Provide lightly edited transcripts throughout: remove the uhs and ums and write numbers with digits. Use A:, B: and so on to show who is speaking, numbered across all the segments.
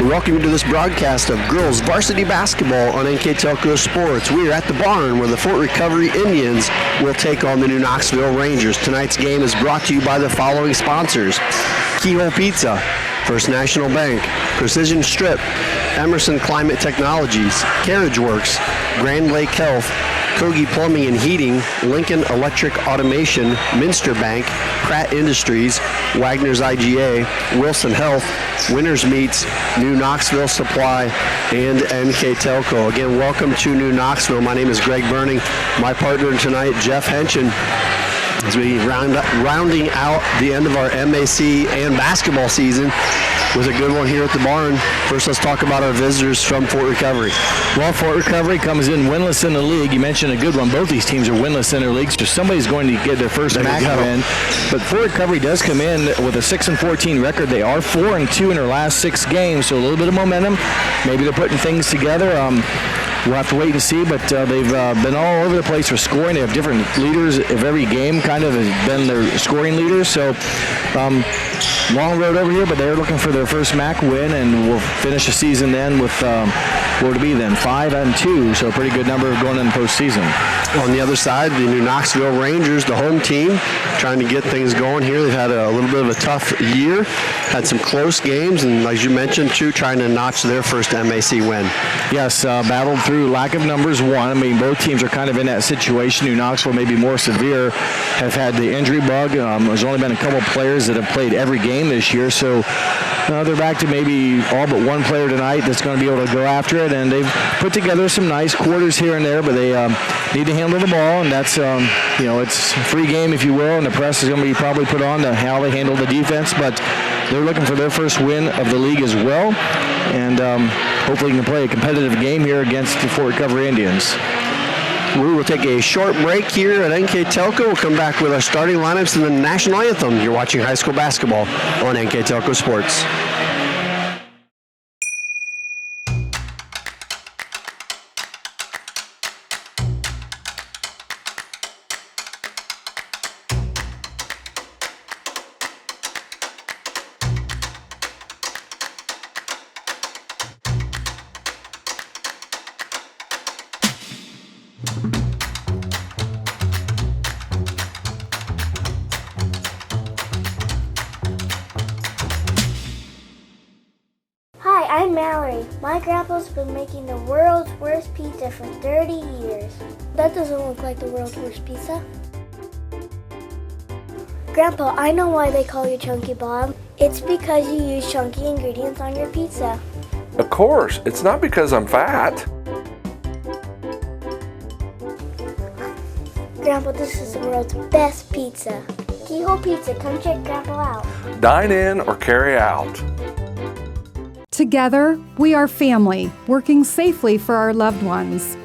A: Welcome to this broadcast of girls varsity basketball on NKTelco Sports. We are at the barn where the Fort Recovery Indians will take on the new Knoxville Rangers. Tonight's game is brought to you by the following sponsors: Keyhole Pizza, First National Bank, Precision Strip, Emerson Climate Technologies, Carriage Works, Grand Lake Health, Kogi Plumbing and Heating, Lincoln Electric Automation, Minster Bank, Pratt Industries, Wagner's IGA, Wilson Health, Winners Meats, New Knoxville Supply, and NKTelco. Again, welcome to New Knoxville. My name is Greg Burning. My partner tonight, Jeff Henschen, as we rounding out the end of our MAC and basketball season with a good one here at the barn. First, let's talk about our visitors from Fort Recovery.
B: Well, Fort Recovery comes in winless in the league. You mentioned a good one. Both these teams are winless in their leagues, so somebody's going to get their first MAC win. But Fort Recovery does come in with a 6-14 record. They are 4-2 in their last 6 games, so a little bit of momentum. Maybe they're putting things together. We'll have to wait and see, but they've been all over the place for scoring. They have different leaders of every game, kind of has been their scoring leaders. So long road over here, but they're looking for their first MAC win, and we'll finish the season then with, what would it be then, 5-2, so a pretty good number going in the postseason.
A: On the other side, the New Knoxville Rangers, the home team, trying to get things going here. They've had a little bit of a tough year, had some close games, and as you mentioned, too, trying to notch their first MAC win.
B: Yes, battled through lack of numbers, one. I mean, both teams are kind of in that situation. New Knoxville may be more severe, have had the injury bug. There's only been a couple of players that have played every game this year, so they're back to maybe all but one player tonight that's going to be able to go after it, and they've put together some nice quarters here and there, but they need to handle the ball, and that's, it's a free game, if you will, and the press is going to be probably put on to how they handle the defense, but they're looking for their first win of the league as well, and hopefully can play a competitive game here against the Fort Recovery Indians.
A: We will take a short break here at NKTelco. We'll come back with our starting lineups and the national anthem. You're watching high school basketball on NKTelco Sports.
C: I'm Mallory. My grandpa's been making the world's worst pizza for 30 years. That doesn't look like the world's worst pizza. Grandpa, I know why they call you Chunky Bob. It's because you use chunky ingredients on your pizza.
D: Of course, it's not because I'm fat.
C: Grandpa, this is the world's best pizza. Keyhole Pizza, come check Grandpa out.
D: Dine in or carry out.
E: Together, we are family, working safely for our loved ones.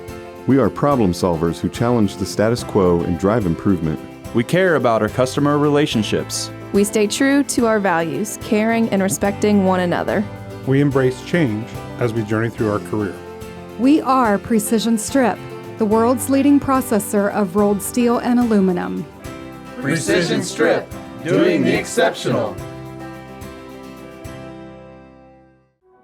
F: We are problem solvers who challenge the status quo and drive improvement.
G: We care about our customer relationships.
H: We stay true to our values, caring and respecting one another.
I: We embrace change as we journey through our career.
E: We are Precision Strip, the world's leading processor of rolled steel and aluminum.
J: Precision Strip, doing the exceptional.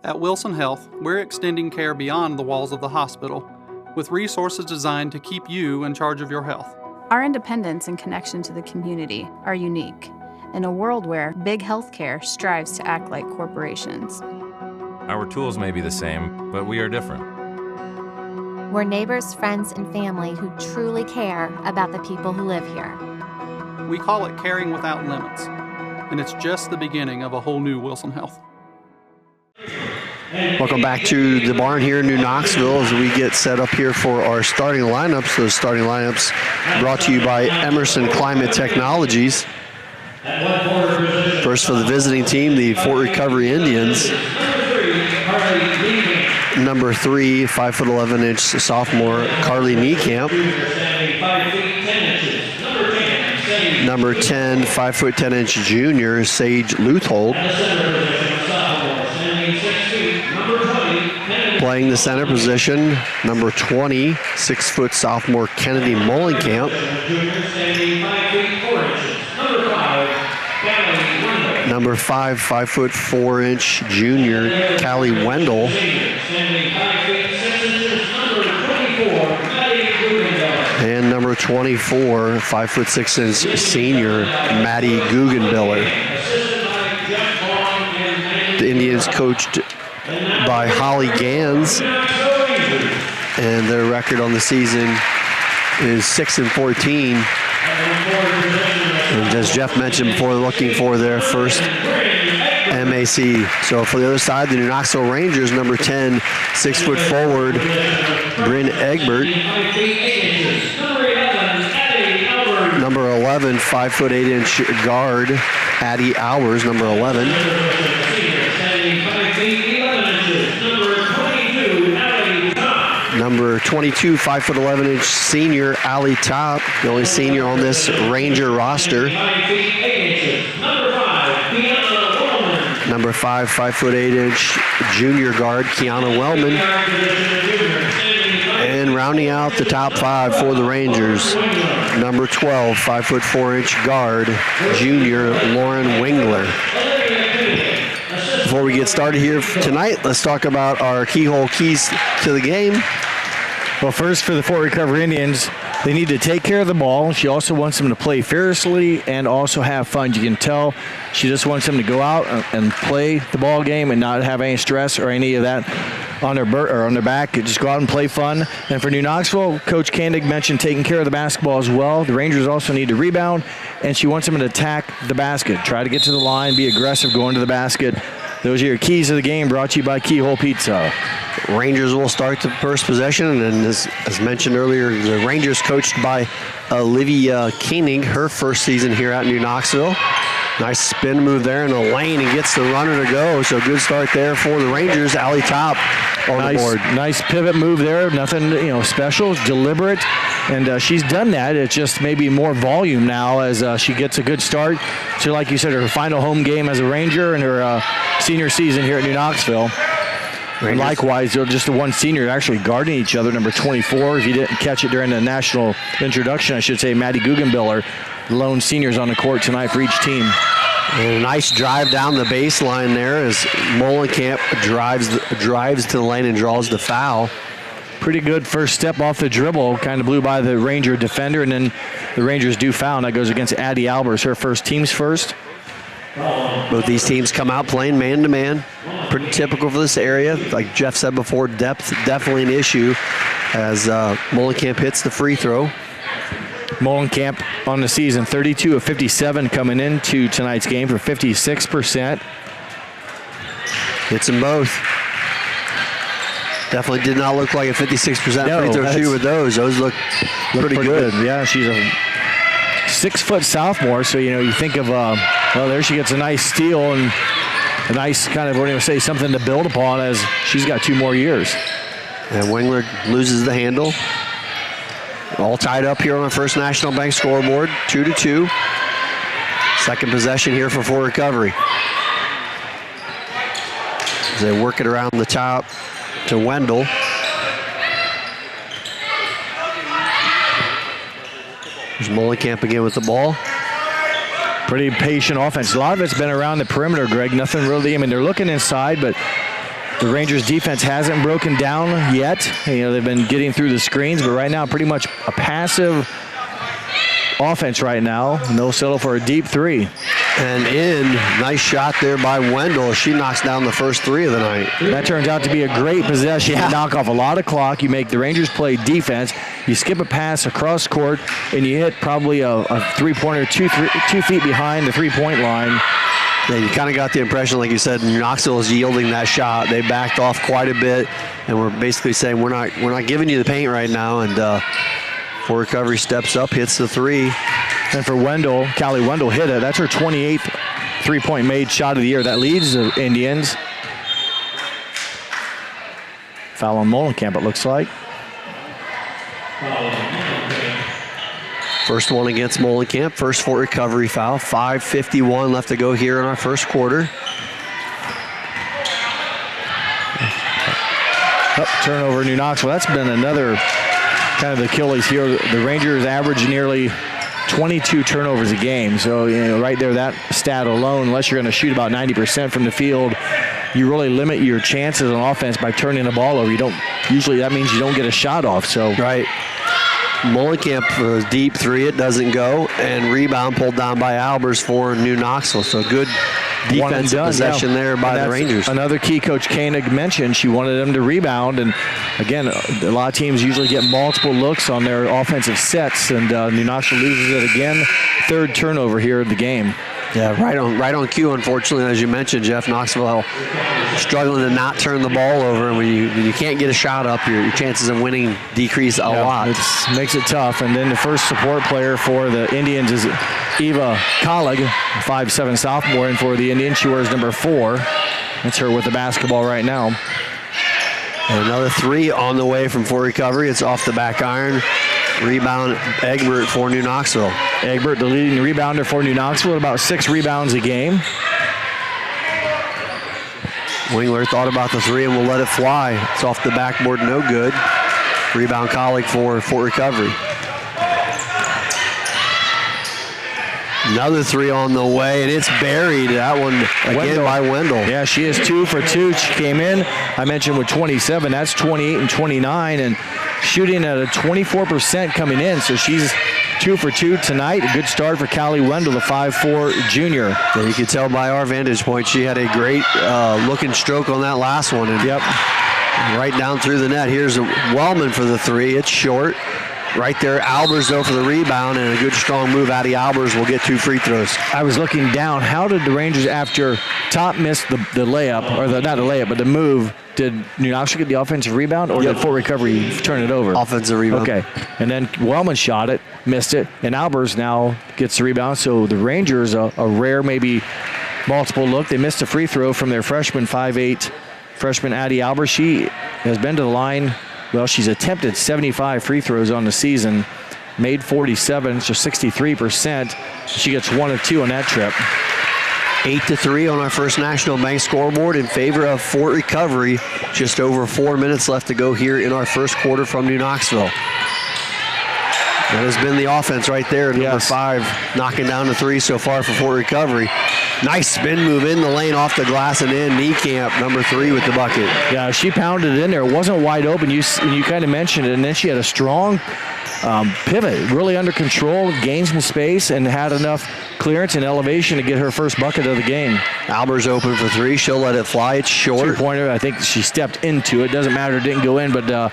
K: At Wilson Health, we're extending care beyond the walls of the hospital, with resources designed to keep you in charge of your health.
L: Our independence and connection to the community are unique in a world where big healthcare strives to act like corporations.
M: Our tools may be the same, but we are different.
N: We're neighbors, friends, and family who truly care about the people who live here.
K: We call it caring without limits, and it's just the beginning of a whole new Wilson Health.
A: Welcome back to the barn here in New Knoxville as we get set up here for our starting lineups. Those starting lineups brought to you by Emerson Climate Technologies. First for the visiting team, the Fort Recovery Indians. Number 3, 5'11" sophomore Carly Niekamp. Number 10, 5'10" junior Sage Luthold. Playing the center position, number 20, 6' sophomore Kennedy Mullenkamp. Number 5, 5'4" junior, Callie Wendell. And number 24, 5'6" senior, Maddie Guggenbiller. The Indians coached by Holly Gans, and their record on the season is 6-14. And as Jeff mentioned before, looking for their first MAC. So for the other side, the New Knoxville Rangers, number 10, 6-foot forward, Bryn Egbert. Number 11, 5'8" guard, Addie Hours, number 11. Number 22, 5'11" senior, Allie Top, the only senior on this Ranger roster. Number 5, 5'8" junior guard, Kiana Wellman. And rounding out the top 5 for the Rangers, number 12, 5'4" guard, junior, Lauren Wingler. Before we get started here tonight, let's talk about our keyhole keys to the game.
B: Well, first for the Fort Recovery Indians, they need to take care of the ball. She also wants them to play fiercely and also have fun. You can tell she just wants them to go out and play the ball game and not have any stress or any of that on their back. Just go out and play fun. And for New Knoxville, Coach Kandig mentioned taking care of the basketball as well. The Rangers also need to rebound, and she wants them to attack the basket. Try to get to the line, be aggressive going to the basket. Those are your keys to the game, brought to you by Keyhole Pizza.
A: Rangers will start the first possession, and as mentioned earlier, the Rangers coached by Olivia Koenig, her first season here at New Knoxville. Nice spin move there in the lane and gets the runner to go. So good start there for the Rangers. Allie Top on the board.
B: Nice pivot move there. Nothing special, deliberate. And she's done that. It's just maybe more volume now as she gets a good start to, like you said, her final home game as a Ranger and her senior season here at New Knoxville. And likewise, just the one senior actually guarding each other, number 24. If you didn't catch it during the national introduction, I should say, Maddie Guggenbiller, the lone seniors on the court tonight for each team.
A: And a nice drive down the baseline there as Molenkamp drives to the lane and draws the foul.
B: Pretty good first step off the dribble, kind of blew by the Ranger defender, and then the Rangers do foul, and that goes against Addie Albers, her team's first.
A: Both these teams come out playing man-to-man. Pretty typical for this area. Like Jeff said before, depth definitely an issue as Molenkamp hits the free throw.
B: Molenkamp on the season, 32 of 57 coming into tonight's game for 56%.
A: Hits them both. Definitely did not look like a 56% free throw shooter with those. Those look pretty good.
B: Yeah, she's a 6-foot sophomore, so you think of well, there she gets a nice steal and a nice kind of something to build upon as she's got 2 more years.
A: And Wingler loses the handle. All tied up here on the First National Bank scoreboard, 2-2. Second possession here for Fort Recovery. As they work it around the top to Wendell. There's Molenkamp again with the ball.
B: Pretty patient offense. A lot of it's been around the perimeter, Greg. Nothing really, they're looking inside, but the Rangers defense hasn't broken down yet. They've been getting through the screens, but right now pretty much a passive offense right now, and they'll settle for a deep 3.
A: And nice shot there by Wendell. She knocks down the first 3 of the night.
B: That turns out to be a great possession. You knock off a lot of clock. You make the Rangers play defense. You skip a pass across court, and you hit probably a three-pointer 2 feet behind the three-point line.
A: Yeah, you kind of got the impression, like you said, Knoxville is yielding that shot. They backed off quite a bit, and we're basically saying we're not giving you the paint right now. And Fort Recovery steps up, hits the 3.
B: And for Wendell, Callie Wendell hit it. That's her 28th three-point made shot of the year. That leads the Indians. Foul on Molenkamp, it looks like.
A: First one against Molenkamp. First Fort Recovery foul. 5:51 left to go here in our first quarter.
B: Turnover New Knoxville. That's been another kind of Achilles here. The Rangers average nearly 22 turnovers a game. So, right there, that stat alone, unless you're going to shoot about 90% from the field, you really limit your chances on offense by turning the ball over. Usually that means you don't get a shot off. So
A: right. Mullenkamp deep three, it doesn't go, and rebound pulled down by Albers for New Knoxville. So good defensive possession there by the Rangers.
B: Another key Coach Koenig mentioned, she wanted them to rebound, and again, a lot of teams usually get multiple looks on their offensive sets, and New Knoxville loses it again. Third turnover here in the game.
A: Yeah, right on cue, unfortunately, as you mentioned, Jeff. Knoxville struggling to not turn the ball over, and when you can't get a shot up, your chances of winning decrease a lot.
B: It makes it tough. And then the first support player for the Indians is Eva Collig, 5'7" sophomore, and for the Indians, she wears number 4. That's her with the basketball right now.
A: And another 3 on the way from Fort Recovery. It's off the back iron. Rebound, Egbert for New Knoxville.
B: Egbert, the leading rebounder for New Knoxville, at about 6 rebounds a game.
A: Wingler thought about the 3 and will let it fly. It's off the backboard, no good. Rebound colleague for Fort Recovery. Another 3 on the way, and it's buried. That one again by Wendell.
B: Yeah, she is 2 for 2. She came in, I mentioned, with 27. That's 28 and 29, and shooting at a 24% coming in. So she's 2 for 2 tonight. A good start for Callie Wendell, the 5'4" junior.
A: Yeah, you can tell by our vantage point, she had a great looking stroke on that last one. And right down through the net. Here's Wellman for the 3. It's short. Right there, Albers, though, for the rebound, and a good strong move. Addie Albers will get 2 free throws.
B: I was looking down. How did the Rangers, after Top missed the layup, or not the layup, but the move, did New Knoxville get the offensive rebound, or did Fort Recovery turn it over?
A: Offensive rebound.
B: Okay. And then Wellman shot it, missed it, and Albers now gets the rebound. So the Rangers, a rare maybe multiple look. They missed a free throw from their freshman, 5'8", freshman Addie Albers. She has been to the line. Well, she's attempted 75 free throws on the season, made 47, so 63%. She gets 1 of 2 on that trip.
A: 8-3 on our First National Bank scoreboard in favor of Fort Recovery. Just over 4 minutes left to go here in our first quarter from New Knoxville. That has been the offense right there. Number 5 knocking down the 3 so far for Fort Recovery. Nice spin move in the lane, off the glass and in. Niekamp, number 3 with the bucket.
B: Yeah, she pounded it in there. It wasn't wide open. You kind of mentioned it, and then she had a strong pivot, really under control, gained some space, and had enough clearance and elevation to get her first bucket of the game.
A: Albers open for 3. She'll let it fly. It's short.
B: 2-pointer. I think she stepped into it. Doesn't matter. It didn't go in, but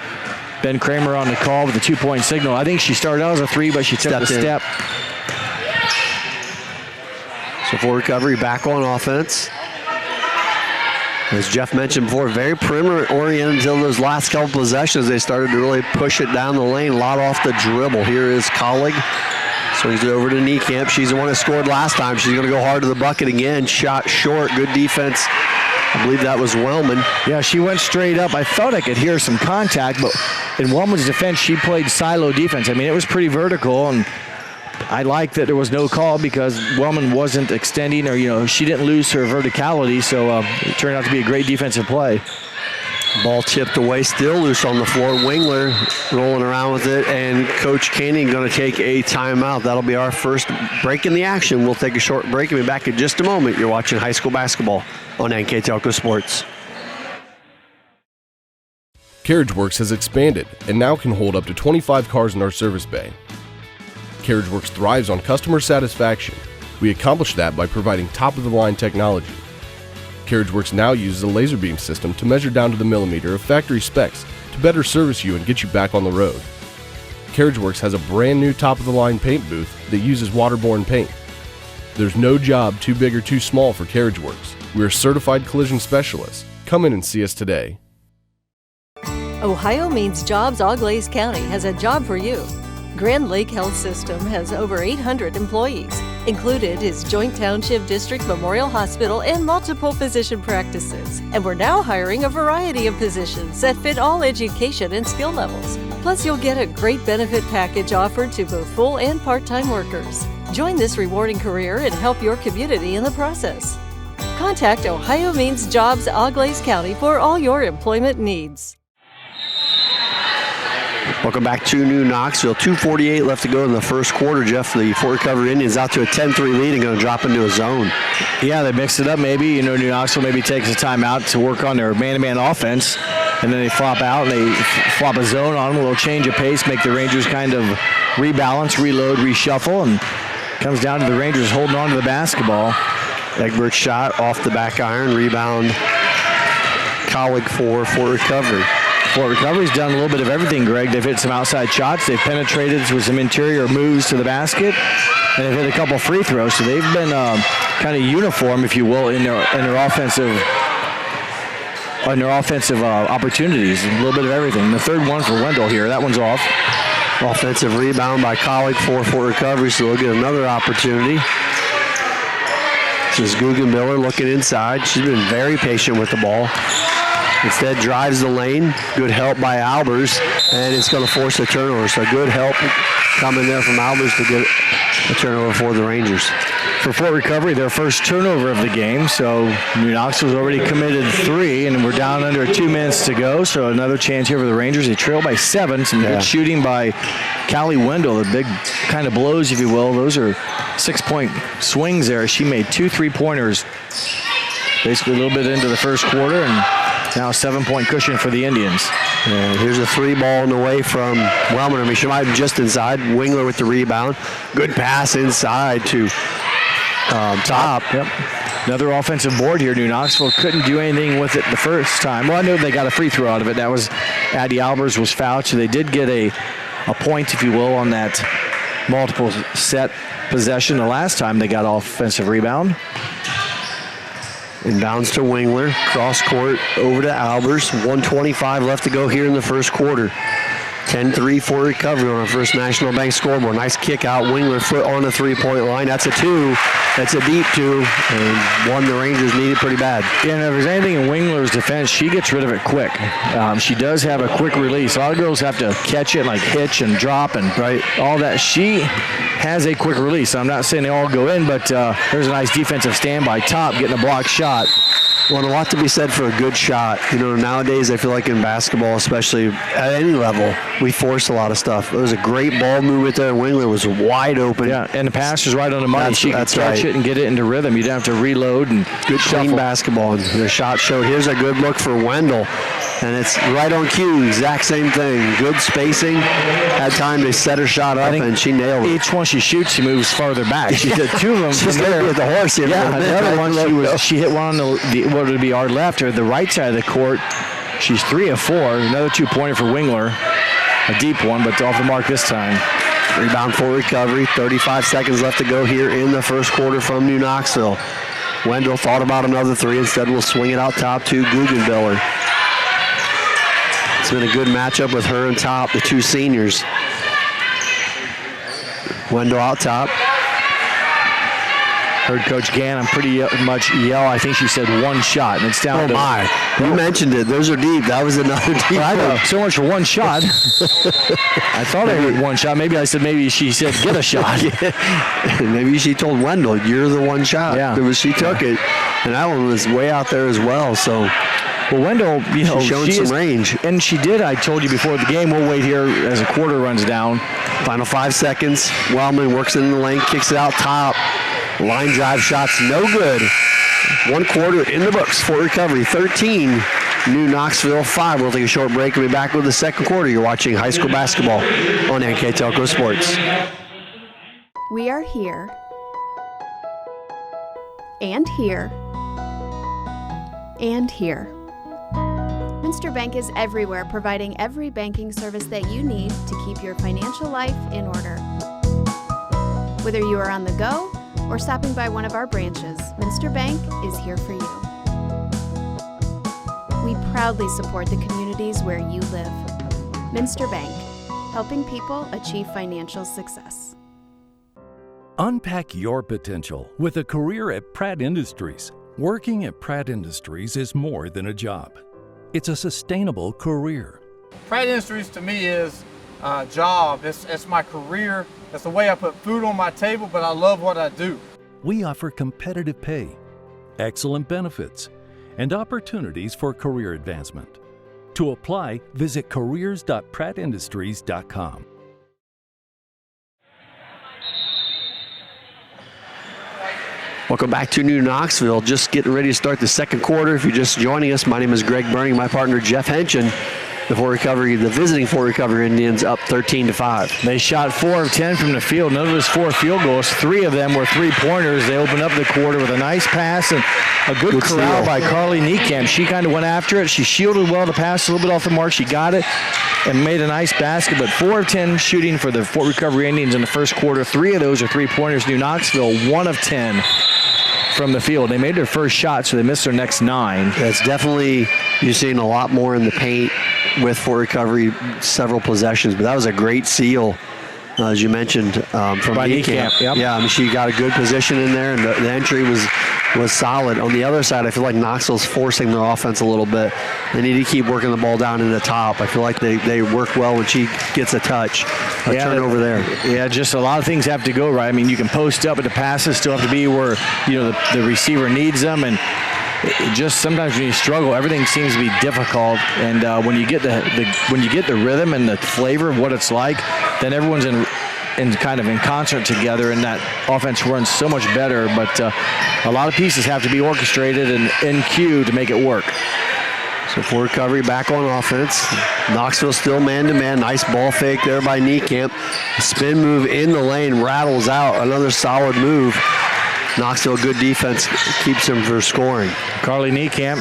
B: Ben Kramer on the call with the 2-point signal. I think she started out as a 3, but she took the step.
A: So Fort Recovery back on offense. As Jeff mentioned before, very perimeter-oriented until those last couple possessions. They started to really push it down the lane, a lot off the dribble. Here is Collig. Swings it over to Niekamp. She's the one that scored last time. She's going to go hard to the bucket again. Shot short. Good defense. I believe that was Wellman.
B: Yeah, she went straight up. I thought I could hear some contact, but in Wellman's defense, she played silo defense. I mean, it was pretty vertical, and I like that there was no call because Wellman wasn't extending, or, she didn't lose her verticality, so it turned out to be a great defensive play.
A: Ball tipped away, still loose on the floor. Wingler rolling around with it, and Coach Koenig going to take a timeout. That'll be our first break in the action. We'll take a short break and be back in just a moment. You're watching high school basketball on NKTelco Sports.
O: CarriageWorks has expanded and now can hold up to 25 cars in our service bay. CarriageWorks thrives on customer satisfaction. We accomplish that by providing top-of-the-line technology. CarriageWorks now uses a laser beam system to measure down to the millimeter of factory specs to better service you and get you back on the road. CarriageWorks has a brand new top-of-the-line paint booth that uses waterborne paint. There's no job too big or too small for CarriageWorks. We're certified collision specialists. Come in and see us today.
P: Ohio Means Jobs Auglaize County has a job for you. Grand Lake Health System has over 800 employees. Included is Joint Township District Memorial Hospital and multiple physician practices. And we're now hiring a variety of positions that fit all education and skill levels. Plus, you'll get a great benefit package offered to both full and part-time workers. Join this rewarding career and help your community in the process. Contact Ohio Means Jobs Auglaize County for all your employment needs.
A: Welcome back to New Knoxville. 2:48 left to go in the first quarter, Jeff. The Fort Recovery Indians out to a 10-3 lead and going to drop into a zone.
B: Yeah, they mixed it up maybe. New Knoxville maybe takes a timeout to work on their man-to-man offense, and then they flop out and they flop a zone on them, a little change of pace, make the Rangers kind of rebalance, reload, reshuffle, and comes down to the Rangers holding on to the basketball.
A: Egbert's shot off the back iron, rebound, colleague for Fort Recovery.
B: Fort Recovery's done a little bit of everything, Greg. They've hit some outside shots. They've penetrated with some interior moves to the basket, and they've hit a couple free throws. So they've been kind of uniform, if you will, in their offensive opportunities. A little bit of everything. The third one for Wendell here. That one's off.
A: Offensive rebound by colleague for Fort Recovery, so they'll get another opportunity. This is Guggenbiller looking inside. She's been very patient with the ball. Instead, drives the lane. Good help by Albers, and it's going to force a turnover. So good help coming there from Albers to get a turnover for the Rangers.
B: For Fort Recovery, their first turnover of the game. So New Knoxville's already committed 3, and we're down under 2 minutes to go. So another chance here for the Rangers. They trail by 7. Some good shooting by Callie Wendell. The big kind of blows, if you will. Those are 6-point swings there. She made 2 3-pointers basically a little bit into the first quarter, and now a 7-point cushion for the Indians.
A: And here's a 3 ball away from Wellman. I mean, she might be just inside. Wingler with the rebound. Good pass inside to Top.
B: Yep. Another offensive board here. New Knoxville couldn't do anything with it the first time. Well, I know they got a free throw out of it. That was Addie Albers was fouled, so they did get a point, if you will, on that multiple set possession. The last time they got offensive rebound.
A: Inbounds to Wingler, cross court over to Albers. 1:25 left to go here in the first quarter. 10-3 for recovery on our first National Bank scoreboard. Nice kick out. Wingler foot on the 3-point line. That's a 2. That's a deep 2, and one the Rangers needed pretty bad.
B: Yeah, and if there's anything in Wingler's defense, she gets rid of it quick. She does have a quick release. A lot of girls have to catch it, like hitch and drop and all that. She has a quick release. I'm not saying they all go in, but there's a nice defensive stand by Top, getting a blocked shot.
A: Well, and a lot to be said for a good shot. Nowadays I feel like in basketball, especially at any level, we force a lot of stuff. It was a great ball movement there. Wingler was wide open.
B: Yeah, and the pass is right on the money. She can catch it and get it into rhythm. You don't have to reload and
A: good clean basketball. And the shot showed. Here's a good look for Wendell. And it's right on cue, exact same thing. Good spacing. Had time to set her shot up, and she nailed it.
B: Each one she shoots, she moves farther back. She did 2 of them
A: from there. With the horse here.
B: Yeah, another one, she hit one on what would be our left or the right side of the court. She's 3 of 4. Another 2-pointer for Wingler. A deep one, but off the mark this time.
A: Rebound for recovery. 35 seconds left to go here in the first quarter from New Knoxville. Wendell thought about another 3. Instead, we'll swing it out top to Guggenbiller. It's been a good matchup with her and Top, the 2 seniors. Wendell out top.
B: Heard Coach Gannon pretty much yell. I think she said 1 shot, and it's down to...
A: Oh, my. You mentioned it. Those are deep. That was another deep
B: I know. So much for 1 shot. I thought I heard 1 shot. Maybe she said get a shot.
A: Maybe she told Wendell, you're the 1 shot.
B: Yeah.
A: Because she took it, and that one was way out there as well, so...
B: Well, Wendell,
A: she's showing some range.
B: And she did, I told you before the game. We'll wait here as the quarter runs down.
A: Final 5 seconds. Wellman works in the lane, kicks it out top. Line drive shots, no good. 1 quarter in the books for recovery. 13, New Knoxville 5. We'll take a short break and be back with the second quarter. You're watching high school basketball on NKTelco Sports.
H: We are here. And here. And here. Minster Bank is everywhere, providing every banking service that you need to keep your financial life in order. Whether you are on the go or stopping by one of our branches, Minster Bank is here for you. We proudly support the communities where you live. Minster Bank, helping people achieve financial success.
Q: Unpack your potential with a career at Pratt Industries. Working at Pratt Industries is more than a job. It's a sustainable career.
R: Pratt Industries to me is a job. It's my career. It's the way I put food on my table, but I love what I do.
Q: We offer competitive pay, excellent benefits, and opportunities for career advancement. To apply, visit careers.prattindustries.com.
A: Welcome back to New Knoxville. Just getting ready to start the second quarter. If you're just joining us, my name is Greg Burning, my partner Jeff Henchen. The visiting Fort Recovery Indians up 13-5.
B: They shot 4 of 10 from the field. None of those 4 field goals. 3 of them were three-pointers. They opened up the quarter with a nice pass and a good corral by Carly Niekamp. She kind of went after it. She shielded well the pass, a little bit off the mark. She got it and made a nice basket. But 4 of 10 shooting for the Fort Recovery Indians in the first quarter. 3 of those are three-pointers. New Knoxville, 1 of 10 from the field. They made their first shot, so they missed their next 9.
A: That's definitely, you're seeing a lot more in the paint with Fort Recovery, several possessions, but that was a great seal, as you mentioned, from Niekamp.
B: Yep.
A: Yeah, I mean, she got a good position in there, and the entry was solid. On the other side, I feel like Knoxville's forcing their offense a little bit. They need to keep working the ball down in the top. I feel like they work well when she gets a touch, a turnover there.
B: Yeah, just a lot of things have to go right. I mean, you can post up, but the passes still have to be where the receiver needs them, and just sometimes when you struggle, everything seems to be difficult. And when you get the rhythm and the flavor of what it's like, then everyone's in kind of in concert together, and that offense runs so much better. But a lot of pieces have to be orchestrated and in cue to make it work.
A: So Fort Recovery back on offense. Knoxville still man-to-man. Nice ball fake there by Niekamp. Spin move in the lane, rattles out. Another solid move. Knoxville, good defense, keeps them from scoring.
B: Carly Niekamp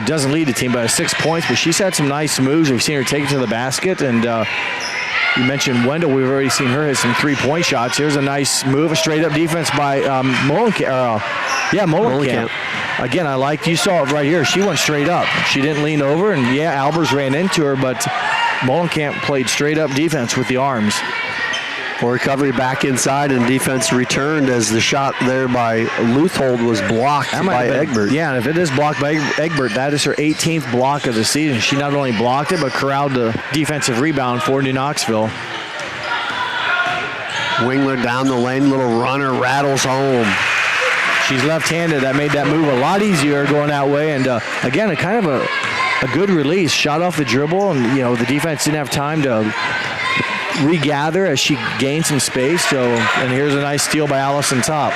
B: doesn't lead the team by 6 points, but she's had some nice moves. We've seen her take it to the basket, and you mentioned Wendell. We've already seen her hit some three-point shots. Here's a nice move, a straight-up defense by Molenkamp. Again, you saw it right here. She went straight up. She didn't lean over, and Albers ran into her, but Molenkamp played straight-up defense with the arms.
A: For Recovery back inside, and defense returned as the shot there by Leuthold was blocked by Egbert.
B: Yeah, and if it is blocked by Egbert, that is her 18th block of the season. She not only blocked it, but corralled the defensive rebound for New Knoxville.
A: Wingler down the lane, little runner, rattles home.
B: She's left-handed. That made that move a lot easier going that way. And again, a kind of a good release. Shot off the dribble, and the defense didn't have time to regather as she gained some space. And here's a nice steal by Allison Top.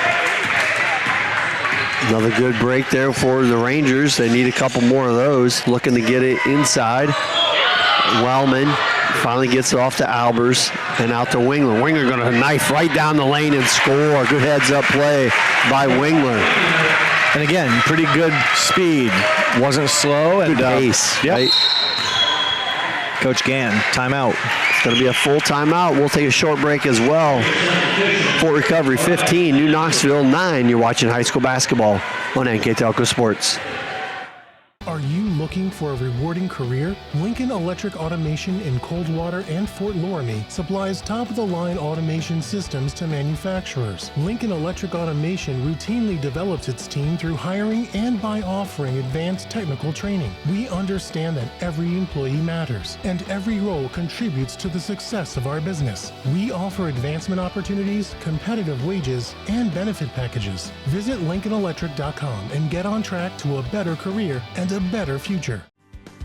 A: Another good break there for the Rangers. They need a couple more of those. Looking to get it inside. Wellman finally gets it off to Albers and out to Wingler. Wingler going to knife right down the lane and score. Good heads-up play by Wingler.
B: And again, pretty good speed. Wasn't slow.
A: Good pace.
B: Yep.
A: Right?
B: Coach Gann, timeout.
A: It's going to be a full timeout. We'll take a short break as well. Fort Recovery 15, New Knoxville 9. You're watching high school basketball on NKTelco Sports.
S: Are you looking for a rewarding career? Lincoln Electric Automation in Coldwater and Fort Loramie supplies top-of-the-line automation systems to manufacturers. Lincoln Electric Automation routinely develops its team through hiring and by offering advanced technical training. We understand that every employee matters, and every role contributes to the success of our business. We offer advancement opportunities, competitive wages, and benefit packages. Visit LincolnElectric.com and get on track to a better career and a better future.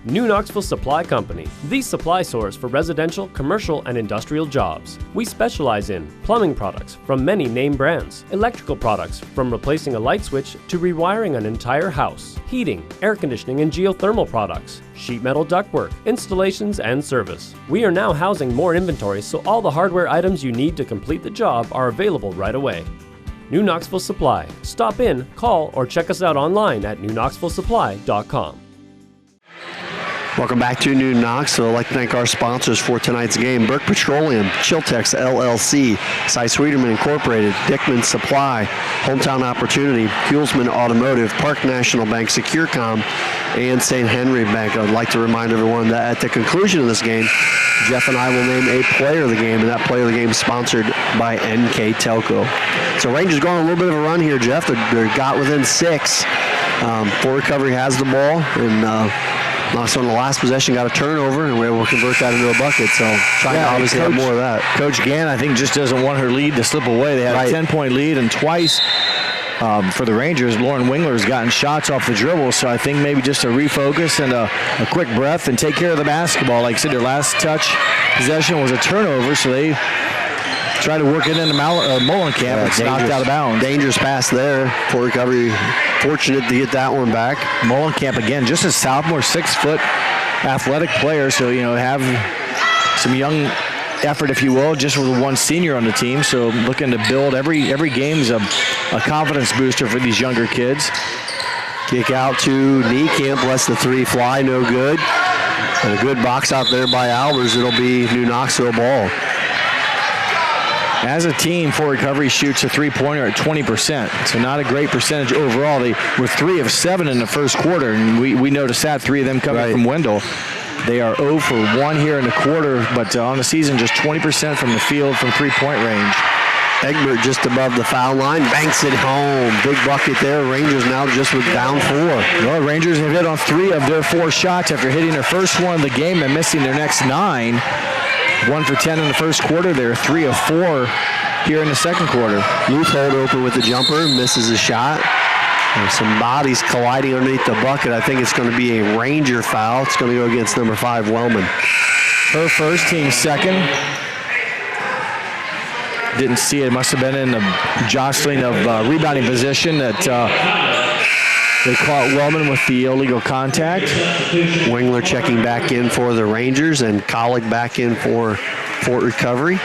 T: New Knoxville Supply Company, the supply source for residential, commercial, and industrial jobs. We specialize in plumbing products from many name brands, electrical products from replacing a light switch to rewiring an entire house, heating, air conditioning, and geothermal products, sheet metal ductwork, installations, and service. We are now housing more inventory, so all the hardware items you need to complete the job are available right away. New Knoxville Supply. Stop in, call, or check us out online at newknoxvillesupply.com.
A: Welcome back to New Knoxville. I'd like to thank our sponsors for tonight's game: Burke Petroleum, Chiltex LLC, Cy Sweeterman Incorporated, Dickman Supply, Hometown Opportunity, Hulsman Automotive, Park National Bank, Securecom, and St. Henry Bank. I'd like to remind everyone that at the conclusion of this game, Jeff and I will name a player of the game, and that player of the game is sponsored by NKTelco. So Rangers going on a little bit of a run here, Jeff. They got within 6. Fort Recovery has the ball, and Knoxville in the last possession got a turnover, and we were able to convert that into a bucket. So trying to obviously have more of that.
B: Coach Gann, I think, just doesn't want her lead to slip away. They had a 10-point lead, and twice for the Rangers. Lauren Wingler's gotten shots off the dribble, so I think maybe just a refocus and a quick breath and take care of the basketball. Like I said, their last touch possession was a turnover, so they try to work it into Molenkamp. It's knocked out of bounds.
A: Dangerous pass there. Fort Recovery fortunate to get that one back.
B: Molenkamp, again, just a sophomore, 6-foot athletic player, so, have some young effort, if you will, just with one senior on the team. So looking to build every game's a confidence booster for these younger kids.
A: Kick out to Niekamp, lets the three fly, no good. And a good box out there by Albers. It'll be New Knoxville ball.
B: As a team, Fort Recovery shoots a three-pointer at 20%, so not a great percentage overall. They were 3 of 7 in the first quarter, and we noticed that, 3 of them coming from Wendell. They are 0 for 1 here in the quarter, but on the season, just 20% from the field from three-point range.
A: Egbert just above the foul line, banks it home. Big bucket there. Rangers now just with down 4.
B: Well, Rangers have hit on 3 of their 4 shots after hitting their first one of the game and missing their next 9. 1 for 10 in the first quarter. They're 3 of 4 here in the second quarter.
A: Leuthold open with the jumper, misses a shot. There's some bodies colliding underneath the bucket. I think it's going to be a Ranger foul. It's going to go against number 5, Wellman.
B: Her first, team second. Didn't see it. It must have been in the jostling of rebounding position that they caught Wellman with the illegal contact.
A: Wingler checking back in for the Rangers and Collig back in for Fort Recovery.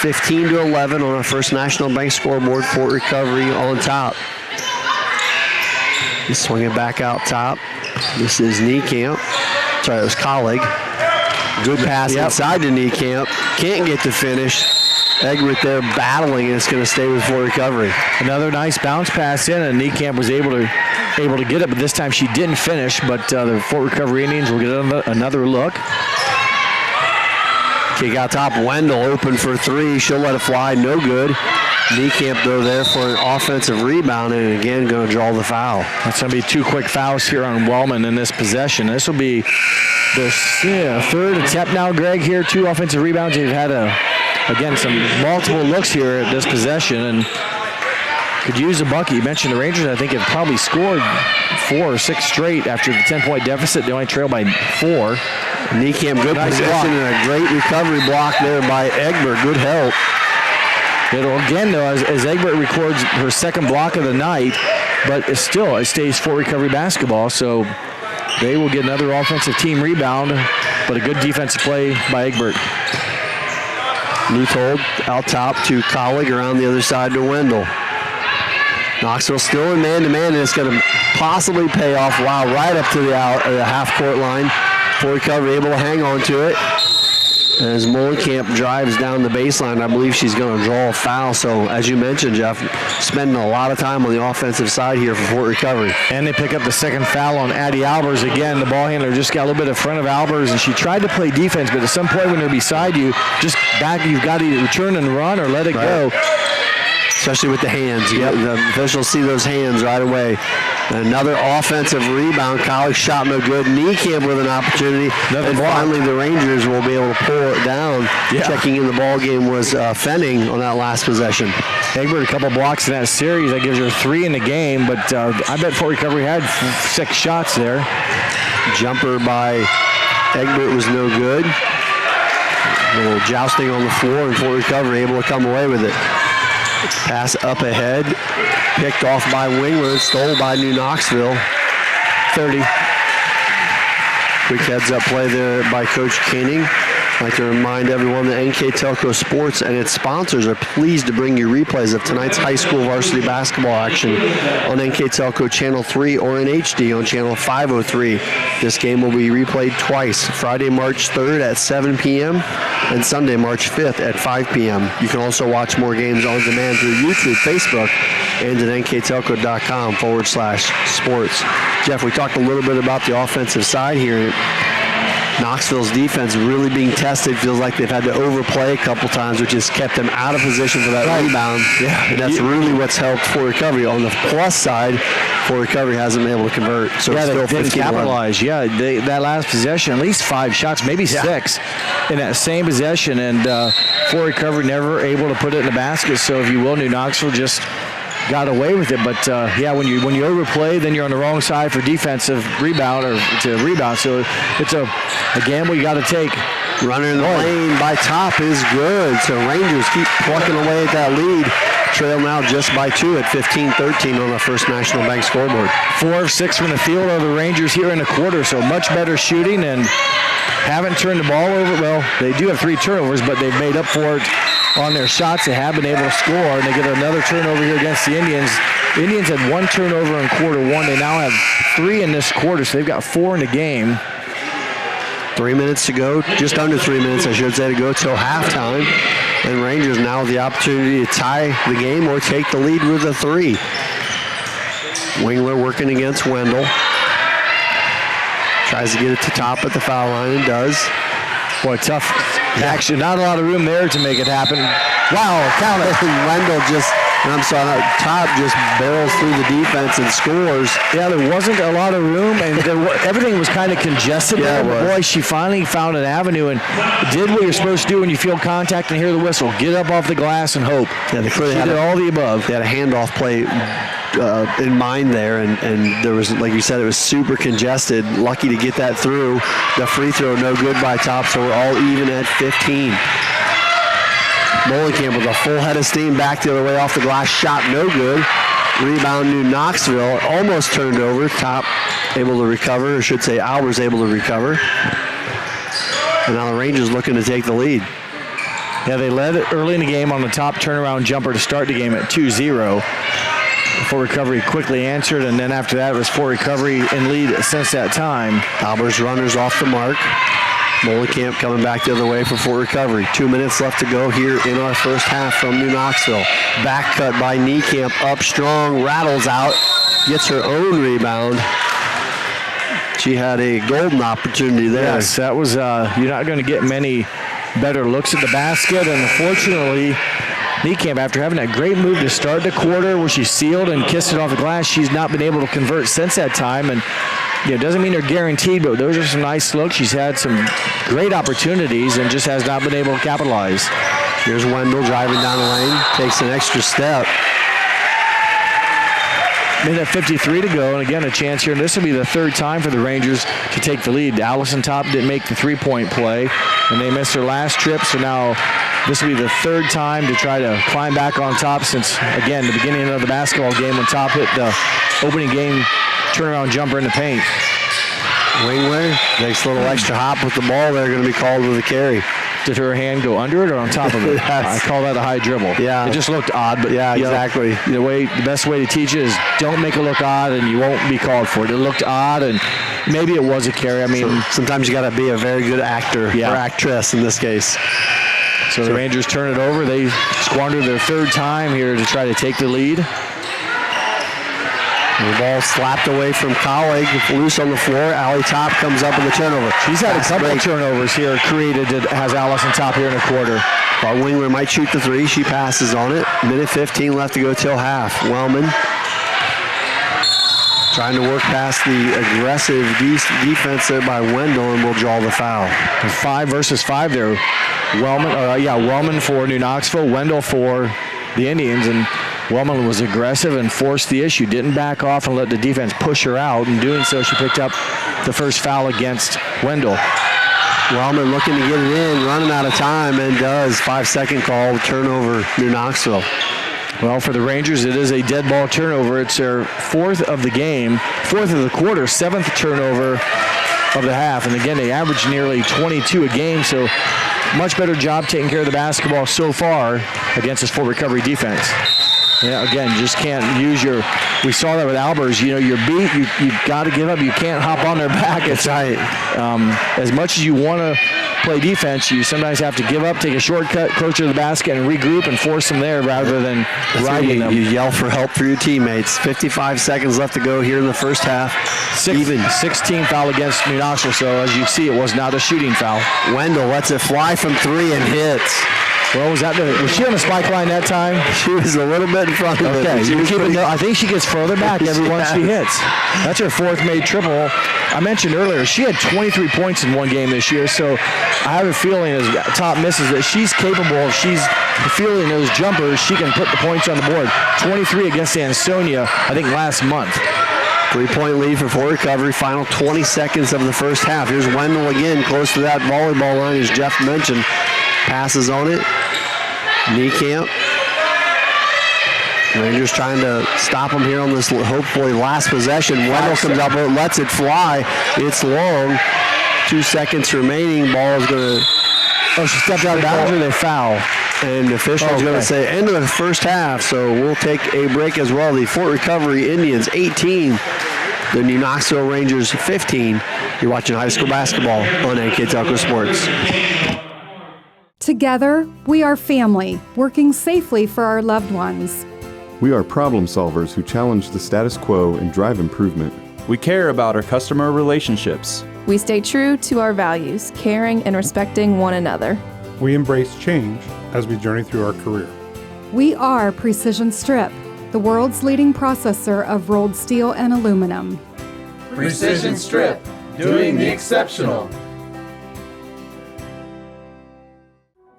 A: 15-11 on our First National Bank scoreboard. Fort Recovery on top. He's swinging back out top. This is Niekamp. Sorry, it was Collig. Good pass inside to Niekamp. Can't get the finish. Egbert there battling, and it's going to stay with Fort Recovery.
B: Another nice bounce pass in, and Niekamp was able to get it, but this time she didn't finish. But the Fort Recovery Indians will get another look.
A: Kick out top, Wendell open for 3. She'll let it fly, no good. Niekamp, though, there for an offensive rebound, and again going to draw the foul.
B: That's going to be 2 quick fouls here on Wellman in this possession. This will be their third attempt now, Greg, here. 2 offensive rebounds. They've had, again, some multiple looks here at this possession, and could use a bucket. You mentioned the Rangers, I think, have probably scored 4 or 6 straight after the 10-point deficit. They only trail by 4.
A: Niekamp, good possession and a great recovery block there by Egbert. Good help.
B: It'll, again, though, as Egbert records her second block of the night, but it stays Fort Recovery basketball, so they will get another offensive team rebound, but a good defensive play by Egbert.
A: Leuthold out top to Collig, around the other side to Wendell. Knoxville still in man-to-man, and it's going to possibly pay off. Wow, right up to the half-court line. Fort Recovery able to hang on to it. As Molenkamp drives down the baseline, I believe she's going to draw a foul. So, as you mentioned, Jeff, spending a lot of time on the offensive side here for Fort Recovery.
B: And they pick up the second foul on Addie Albers. Again, the ball handler just got a little bit in front of Albers, and she tried to play defense, but at some point when they're beside you, just back, you've got to either turn and run or let it go.
A: Especially with the hands. The officials see those hands right away. Another offensive rebound. Collig shot no good. Niekamp with an opportunity. And finally the Rangers will be able to pull it down. Checking in the ball game was Fenning on that last possession.
B: Egbert a couple blocks in that series. That gives her 3 in the game, but I bet Fort Recovery had 6 shots there.
A: Jumper by Egbert was no good. A little jousting on the floor, and Fort Recovery able to come away with it. Pass up ahead, picked off by Wingler, stole by New Knoxville. 30. Quick heads-up play there by Coach Koenig. I'd like to remind everyone that NKTelco Sports and its sponsors are pleased to bring you replays of tonight's high school varsity basketball action on NKTelco Channel 3 or in HD on Channel 503. This game will be replayed twice, Friday, March 3rd at 7 p.m. and Sunday, March 5th at 5 p.m. You can also watch more games on demand through YouTube, Facebook, and at nktelco.com/sports. Jeff, we talked a little bit about the offensive side here. Knoxville's defense really being tested. Feels like they've had to overplay a couple times, which has kept them out of position for that rebound.
B: Yeah,
A: and that's really what's helped Fort Recovery. On the plus side, Fort Recovery hasn't been able to convert. So
B: yeah,
A: it's still
B: they didn't capitalize. Yeah, that last possession, at least 5 shots, maybe 6 in that same possession, and Fort Recovery never able to put it in the basket. So if you will, New Knoxville just got away with it. But when you overplay, then you're on the wrong side for defensive rebound or to rebound. So it's a gamble you got to take.
A: Runner in the lane by Top is good. So Rangers keep plucking away at that lead. Trail now just by 2 at 15-13 on the First National Bank scoreboard.
B: 4 of 6 from the field are the Rangers here in the quarter, so much better shooting and haven't turned the ball over. Well, they do have 3 turnovers, but they've made up for it on their shots. They have been able to score, and they get another turnover here against the Indians. The Indians had 1 turnover in quarter 1. They now have 3 in this quarter, so they've got 4 in the game.
A: 3 minutes to go, just under 3 minutes, I should say, to go till halftime. And Rangers now have the opportunity to tie the game or take the lead with a 3. Wingler working against Wendell. Tries to get it to Top at the foul line and does.
B: Boy, tough action. Not a lot of room there to make it happen. Wow, count it.
A: Wendell Top just barrels through the defense and scores.
B: Yeah, there wasn't a lot of room, and everything was kind of congested there. But boy, she finally found an avenue and did what you're supposed to do when you feel contact and hear the whistle. Get up off the glass and hope.
A: Yeah, they clearly
B: did all the above.
A: They had a handoff play in mind there, and there was, like you said, it was super congested. Lucky to get that through. The free throw no good by Top, so we're all even at 15. Molenkamp with a full head of steam back the other way off the glass. Shot no good. Rebound New Knoxville. Almost turned over. Top able to recover, or should say Albers able to recover. And now the Rangers looking to take the lead.
B: Yeah, they led early in the game on the Top turnaround jumper to start the game at 2-0. Fort Recovery quickly answered, and then after that it was Fort Recovery in lead since that time.
A: Albers runners off the mark. Molenkamp coming back the other way for Fort Recovery. 2 minutes left to go here in our first half from New Knoxville. Back cut by Niekamp, up strong, rattles out, gets her own rebound. She had a golden opportunity there.
B: Yes, that was, you're not going to get many better looks at the basket, and unfortunately, Niekamp, after having that great move to start the quarter where she sealed and kissed it off the glass, she's not been able to convert since that time, and it doesn't mean they're guaranteed, but those are some nice looks. She's had some great opportunities and just has not been able to capitalize.
A: Here's Wendell driving down the lane, takes an extra step.
B: Minute 53 to go, and again a chance here. And this will be the 3rd time for the Rangers to take the lead. Allison Top didn't make the 3-point play, and they missed their last trip, so now this will be the 3rd time to try to climb back on top since, again, the beginning of the basketball game when Top hit the opening game turnaround jumper in the paint.
A: Wingler takes a little extra hop with the ball. They're going to be called with a carry.
B: Did her hand go under it or on top of it? I call that a high dribble.
A: Yeah.
B: It just looked odd, but
A: yeah, exactly.
B: The best way to teach it is don't make it look odd and you won't be called for it. It looked odd and maybe it was a carry. I mean,
A: sometimes you got to be a very good actor or actress in this case.
B: So the Rangers turn it over. They squandered their 3rd time here to try to take the lead.
A: The ball slapped away from Colleague, loose on the floor. Allie Top comes up with the turnover.
B: She's had a couple of turnovers here created that has Allison Top here in a quarter.
A: While Wingler might shoot the 3, she passes on it. Minute 15 left to go till half. Wellman trying to work past the aggressive defense there by Wendell and will draw the foul.
B: 5 versus 5 there. Wellman for New Knoxville, Wendell for the Indians, and Wellman was aggressive and forced the issue, didn't back off and let the defense push her out. In doing so, she picked up the first foul against Wendell.
A: Wellman looking to get it in, running out of time, and does. 5-second call, turnover, New Knoxville.
B: Well, for the Rangers, it is a dead ball turnover. It's their 4th of the game, 4th of the quarter, 7th turnover of the half. And again, they average nearly 22 a game, so much better job taking care of the basketball so far against this Fort Recovery defense. Yeah, again, you just can't use your. We saw that with Albers. You know, you're beat. You got to give up. You can't hop on their back. It's
A: right.
B: As much as you want to play defense, you sometimes have to give up, take a shortcut closer to the basket, and regroup and force them there rather than riding them.
A: You yell for help for your teammates. 55 seconds left to go here in the first half.
B: 16 foul against New Knoxville. So as you see, it was not a shooting foul.
A: Wendell lets it fly from 3 and hits.
B: Well, was she on the spike line that time?
A: She was a little bit in front of it.
B: Okay, I think she gets further back every one she hits. That's her fourth made triple. I mentioned earlier, she had 23 points in one game this year, so I have a feeling as top misses that she's capable, if she's feeling those jumpers, she can put the points on the board. 23 against Ansonia, I think, last month.
A: 3-point lead for Fort Recovery. Final 20 seconds of the first half. Here's Wendell again, close to that volleyball line, as Jeff mentioned. Passes on it. Niekamp. Rangers trying to stop them here on this hopefully last possession. Wendell comes up, but lets it fly. It's long. 2 seconds remaining. Ball is going to...
B: Oh, she stepped out of bounds or they foul?
A: And the official is going to say end of the first half, so we'll take a break as well. The Fort Recovery Indians 18, the New Knoxville Rangers 15. You're watching high school basketball on NKTelco Sports.
E: Together, we are family, working safely for our loved ones.
F: We are problem solvers who challenge the status quo and drive improvement.
G: We care about our customer relationships.
U: We stay true to our values, caring and respecting one another.
I: We embrace change as we journey through our career.
E: We are Precision Strip, the world's leading processor of rolled steel and aluminum.
J: Precision Strip, doing the exceptional.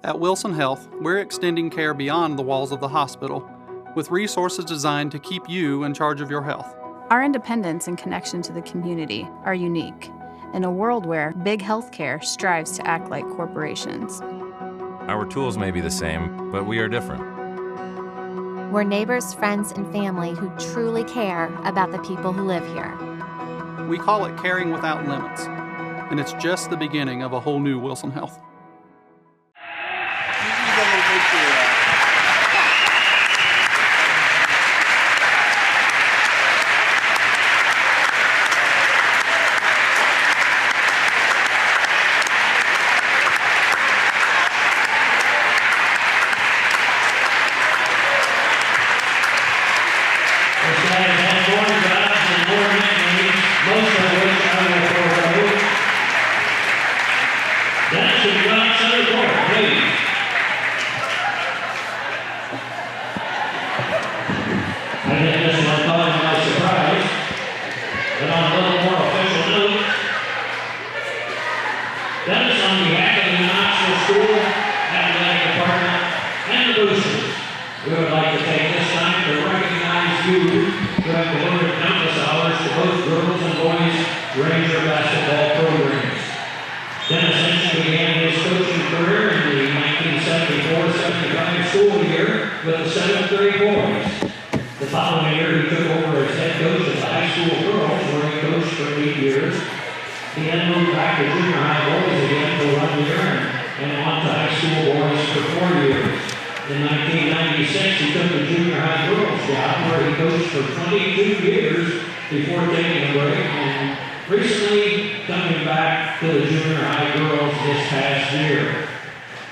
K: At Wilson Health, we're extending care beyond the walls of the hospital, with resources designed to keep you in charge of your health.
L: Our independence and connection to the community are unique in a world where big healthcare strives to act like corporations.
M: Our tools may be the same, but we are different.
N: We're neighbors, friends, and family who truly care about the people who live here.
K: We call it caring without limits, and it's just the beginning of a whole new Wilson Health.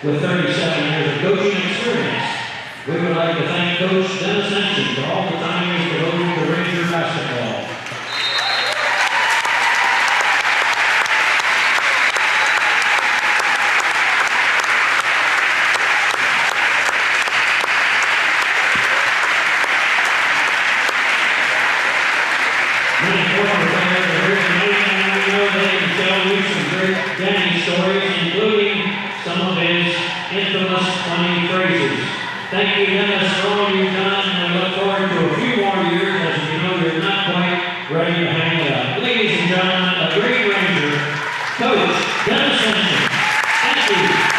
V: With 37 years of coaching experience, we would like to thank Coach Dennis Henson for all the time he's devoted to Ranger basketball. Many former players are here tonight, and we know they can tell you some great Danny stories, including some of his infamous funny phrases. Thank you, Dennis, for all you've done, and we look forward to a few more years as we know you're not quite ready to hang it up. Ladies and gentlemen, a great Ranger, Coach Dennis Henson. Thank you.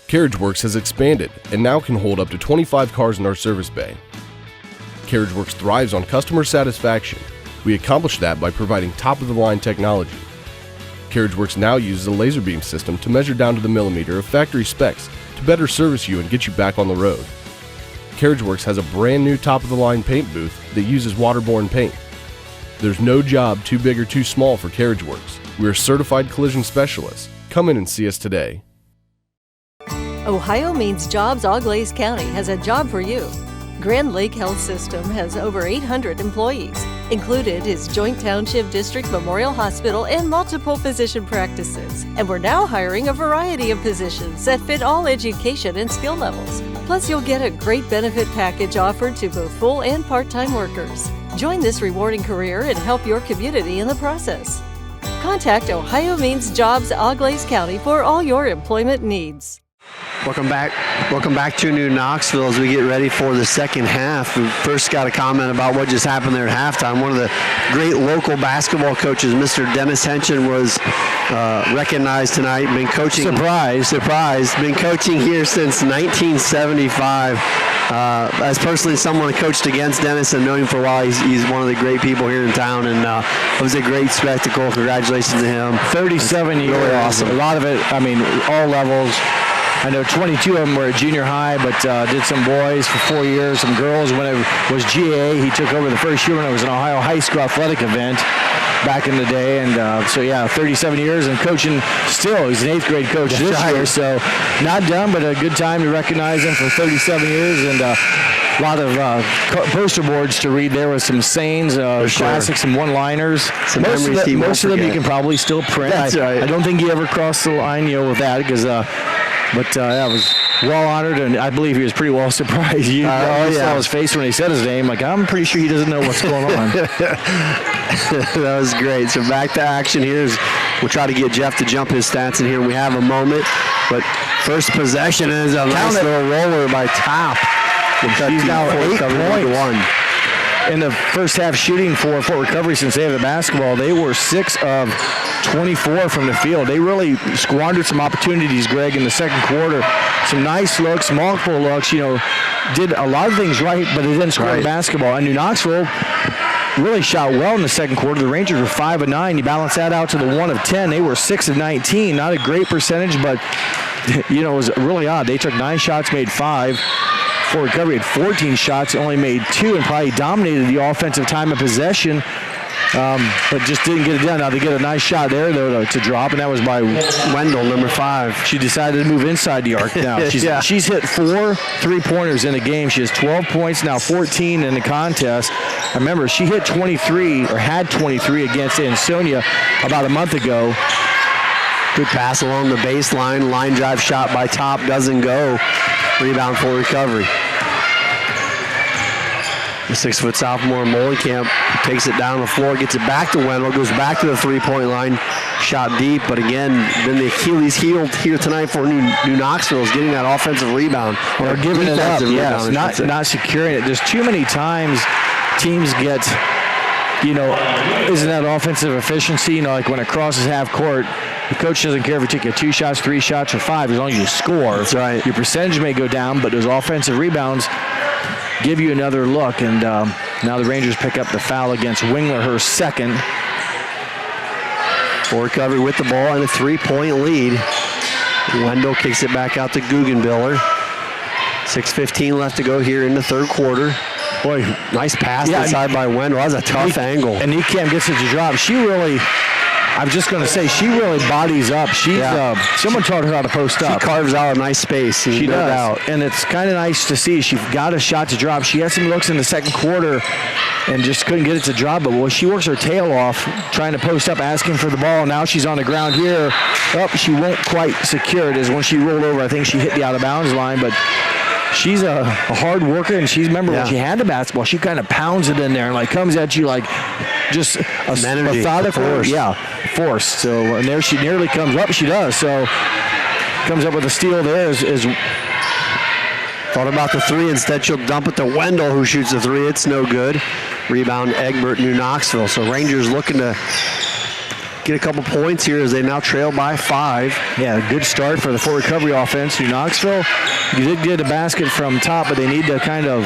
O: CarriageWorks has expanded and now can hold up to 25 cars in our service bay. CarriageWorks thrives on customer satisfaction. We accomplish that by providing top-of-the-line technology. CarriageWorks now uses a laser beam system to measure down to the millimeter of factory specs to better service you and get you back on the road. CarriageWorks has a brand new top-of-the-line paint booth that uses waterborne paint. There's no job too big or too small for CarriageWorks. We're certified collision specialists. Come in and see us today.
P: Ohio Means Jobs Auglaize County has a job for you. Grand Lake Health System has over 800 employees. Included is Joint Township District Memorial Hospital and multiple physician practices. And we're now hiring a variety of positions that fit all education and skill levels. Plus, you'll get a great benefit package offered to both full and part-time workers. Join this rewarding career and help your community in the process. Contact Ohio Means Jobs Auglaize County for all your employment needs.
A: Welcome back to New Knoxville as we get ready for the second half. We first got a comment about what just happened there at halftime. One of the great local basketball coaches, Mr. Dennis Henchen, was recognized tonight. Been coaching. Surprise. Been coaching here since 1975. As personally someone who coached against Dennis and known him for a while, he's one of the great people here in town, and it was a great spectacle. Congratulations to him.
B: 37 years.
A: Really awesome.
B: A lot of it, I mean, all levels. I know 22 of them were at junior high, but did some boys for 4 years, some girls. When it was GAA, he took over the first year when it was an Ohio high school athletic event back in the day. And so, yeah, 37 years and coaching still. He's an 8th grade coach this year, so not done, but a good time to recognize him for 37 years. And a lot of poster boards to read there with some sayings, classics, some one-liners. Most of them you can probably still print.
A: That's right.
B: I don't think he ever crossed the line, with that, because that was well honored, and I believe he was pretty well surprised. You saw his face when he said his name. Like, I'm pretty sure he doesn't know what's going on.
A: That was great. So back to action here. We'll try to get Jeff to jump his stats in here. We have a moment, but first possession is a nice little roller by Top.
B: She's now 8 points. In the first half shooting for Fort Recovery since they have the basketball, they were 6 of 24 from the field. They really squandered some opportunities, Greg, in the second quarter. Some nice looks, multiple looks, did a lot of things right, but they didn't score the basketball. And New Knoxville really shot well in the second quarter. The Rangers were 5 of 9. You balance that out to the 1 of 10. They were 6 of 19. Not a great percentage, but, it was really odd. They took 9 shots, made 5. Fort Recovery had 14 shots, only made 2, and probably dominated the offensive time of possession, but just didn't get it done. Now they get a nice shot there, though, to drop, and that was by Wendell, number 5. She decided to move inside the arc now. She's hit 4 3-pointers in the game. She has 12 points, now 14 in the contest. Remember, she hit 23, or had 23 against Ansonia about a month ago.
A: Good pass along the baseline. Line drive shot by Top, doesn't go. Rebound for Recovery. The 6-foot sophomore Molenkamp takes it down the floor, gets it back to Wendell, goes back to the 3-point line, shot deep, but again, been the Achilles heel here tonight for New Knoxville is getting that offensive rebound.
B: Or giving it up, yes, not securing it. There's too many times teams get, isn't that offensive efficiency? Like when it crosses half court, the coach doesn't care if you take 2 shots, 3 shots, or 5, as long as you score.
A: That's right.
B: Your percentage may go down, but those offensive rebounds give you another look. And now the Rangers pick up the foul against Wingler, her second.
A: Fort Recovery with the ball and a 3-point lead. Wendell kicks it back out to Guggenbiller. 6:15 left to go here in the third quarter. Boy, nice pass inside by Wendell. That was a tough angle.
B: And Ekamp gets it to drop. She really bodies up. She's someone taught her how to post up.
A: She carves out a nice space.
B: She does. And it's kind of nice to see. She got a shot to drop. She had some looks in the second quarter and just couldn't get it to drop. But she works her tail off trying to post up, asking for the ball. Now she's on the ground here. She won't quite secure it. As when she rolled over, I think she hit the out-of-bounds line. But she's a hard worker, and when she had the basketball, she kind of pounds it in there and comes at you like just a methodical force. So, and there she nearly comes up. She does. So, comes up with a steal there.
A: Thought about the 3. Instead, she'll dump it to Wendell, who shoots the 3. It's no good. Rebound, Egbert, New Knoxville. So, Rangers looking to get a couple points here as they now trail by 5.
B: Yeah, good start for the Fort Recovery offense. New Knoxville, you did get a basket from top, but they need to kind of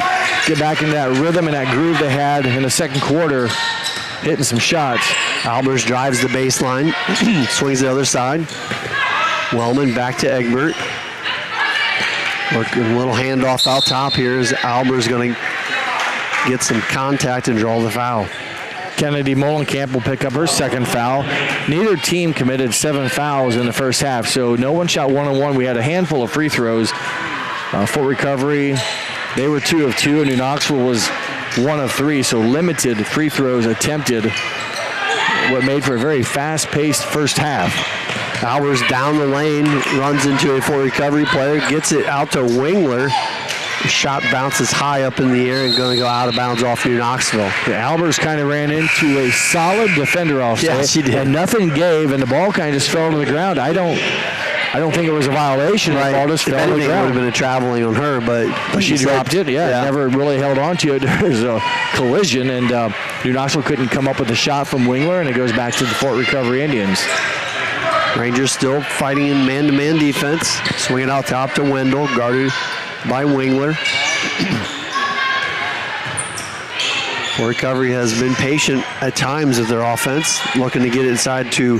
B: get back into that rhythm and that groove they had in the second quarter, hitting some shots.
A: Albers drives the baseline, swings the other side. Wellman back to Egbert. Working a little handoff out top here as Albers going to get some contact and draw the foul.
B: Kennedy Molenkamp will pick up her second foul. Neither team committed 7 fouls in the first half, so no one shot one-on-one. We had a handful of free throws. Fort Recovery, they were 2 of 2, and New Knoxville was 1 of 3, so limited free throws attempted. What made for a very fast-paced first half.
A: Albers down the lane, runs into a Fort Recovery player, gets it out to Wingler. Shot bounces high up in the air and going to go out of bounds off New Knoxville.
B: Albers kind of ran into a solid defender off.
A: Yeah, she did.
B: And nothing gave, and the ball kind of just fell to the ground. I don't think it was a violation.
A: Right.
B: The ball just fell to the ground.
A: It would have been a traveling on her, but
B: she dropped it. Yeah, never really held on to it. There was a collision, and New Knoxville couldn't come up with a shot from Wingler, and it goes back to the Fort Recovery Indians.
A: Rangers still fighting in man-to-man defense. Swinging out top to Wendell, guarded by Wingler. Fort Recovery has been patient at times with their offense, looking to get inside to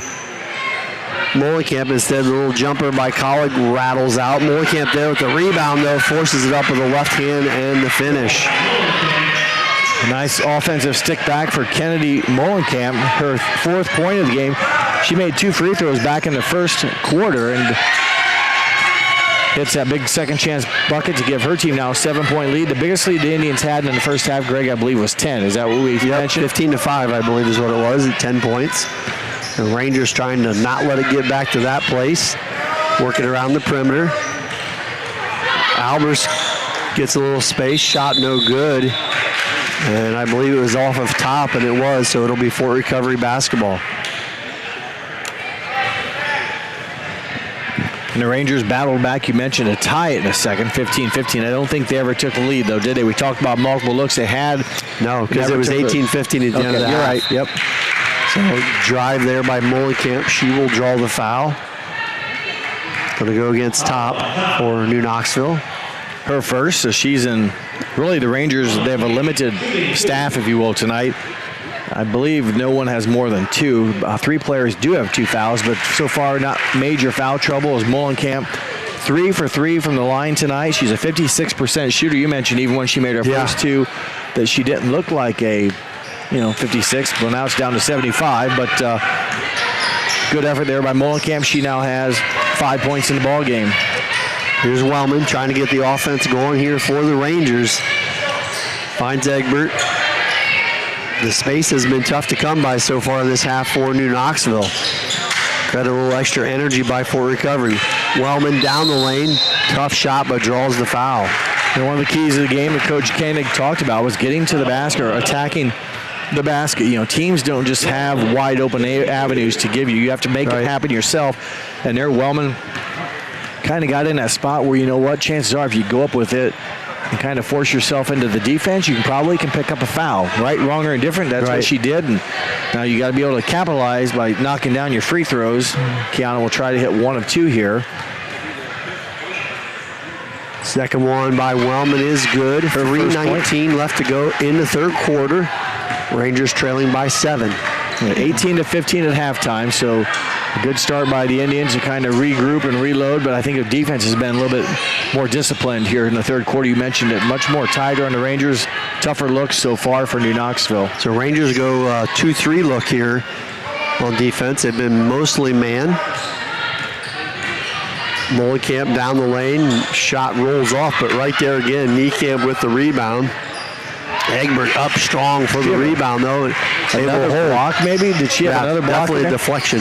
A: Molenkamp. Instead, the little jumper by Collick rattles out. Molenkamp there with the rebound, though, forces it up with the left hand and the finish.
B: A nice offensive stick back for Kennedy Molenkamp, her 4th point of the game. She made 2 free throws back in the first quarter and hits that big second chance bucket to give her team now a 7-point lead. The biggest lead the Indians had in the first half, Greg, I believe, was 10. Is that what we mentioned?
A: 15-5, I believe, is what it was at 10 points. The Rangers trying to not let it get back to that place, working around the perimeter. Albers gets a little space, shot no good. And I believe it was off of top, and it was, so it'll be Fort Recovery basketball.
B: And the Rangers battled back. You mentioned a tie in a second, 15-15. I don't think they ever took the lead, though, did they? We talked about multiple looks they had.
A: No, because it was 18-15 at the end of the half.
B: You're right, yep.
A: So drive there by Molenkamp. She will draw the foul. Going to go against top for New Knoxville.
B: Her first, so she's in. Really, the Rangers, they have a limited staff, if you will, tonight. I believe no one has more than 2. 3 players do have 2 fouls, but so far not major foul trouble as Molenkamp 3 for 3 from the line tonight. She's a 56% shooter. You mentioned even when she made her first 2 that she didn't look like a 56. Well, now it's down to 75, but good effort there by Molenkamp. She now has 5 points in the ball game.
A: Here's Wellman trying to get the offense going here for the Rangers. Finds Egbert. The space has been tough to come by so far in this half for New Knoxville. Got a little extra energy by Fort Recovery. Wellman down the lane. Tough shot, but draws the foul.
B: And one of the keys of the game that Coach Koenig talked about was getting to the basket or attacking the basket. Teams don't just have wide open avenues to give you. You have to make it happen yourself. And there, Wellman kind of got in that spot where, chances are if you go up with it and kind of force yourself into the defense, you can pick up a foul. Right, wrong, or indifferent, that's what she did. And now you got to be able to capitalize by knocking down your free throws. Kiana will try to hit 1 of 2 here.
A: Second one by Wellman is good. 3:19 left to go in the third quarter. Rangers trailing by 7.
B: 18-15 at halftime, so a good start by the Indians to kind of regroup and reload, but I think the defense has been a little bit more disciplined here in the third quarter. You mentioned it, much more tighter on the Rangers. Tougher looks so far for New Knoxville.
A: So Rangers go 2-3 look here on defense. They've been mostly man. Molenkamp down the lane, shot rolls off, but right there again, Niekamp with the rebound. Egbert up strong for the rebound, though.
B: Another block, maybe? Did she have another block?
A: Definitely a deflection.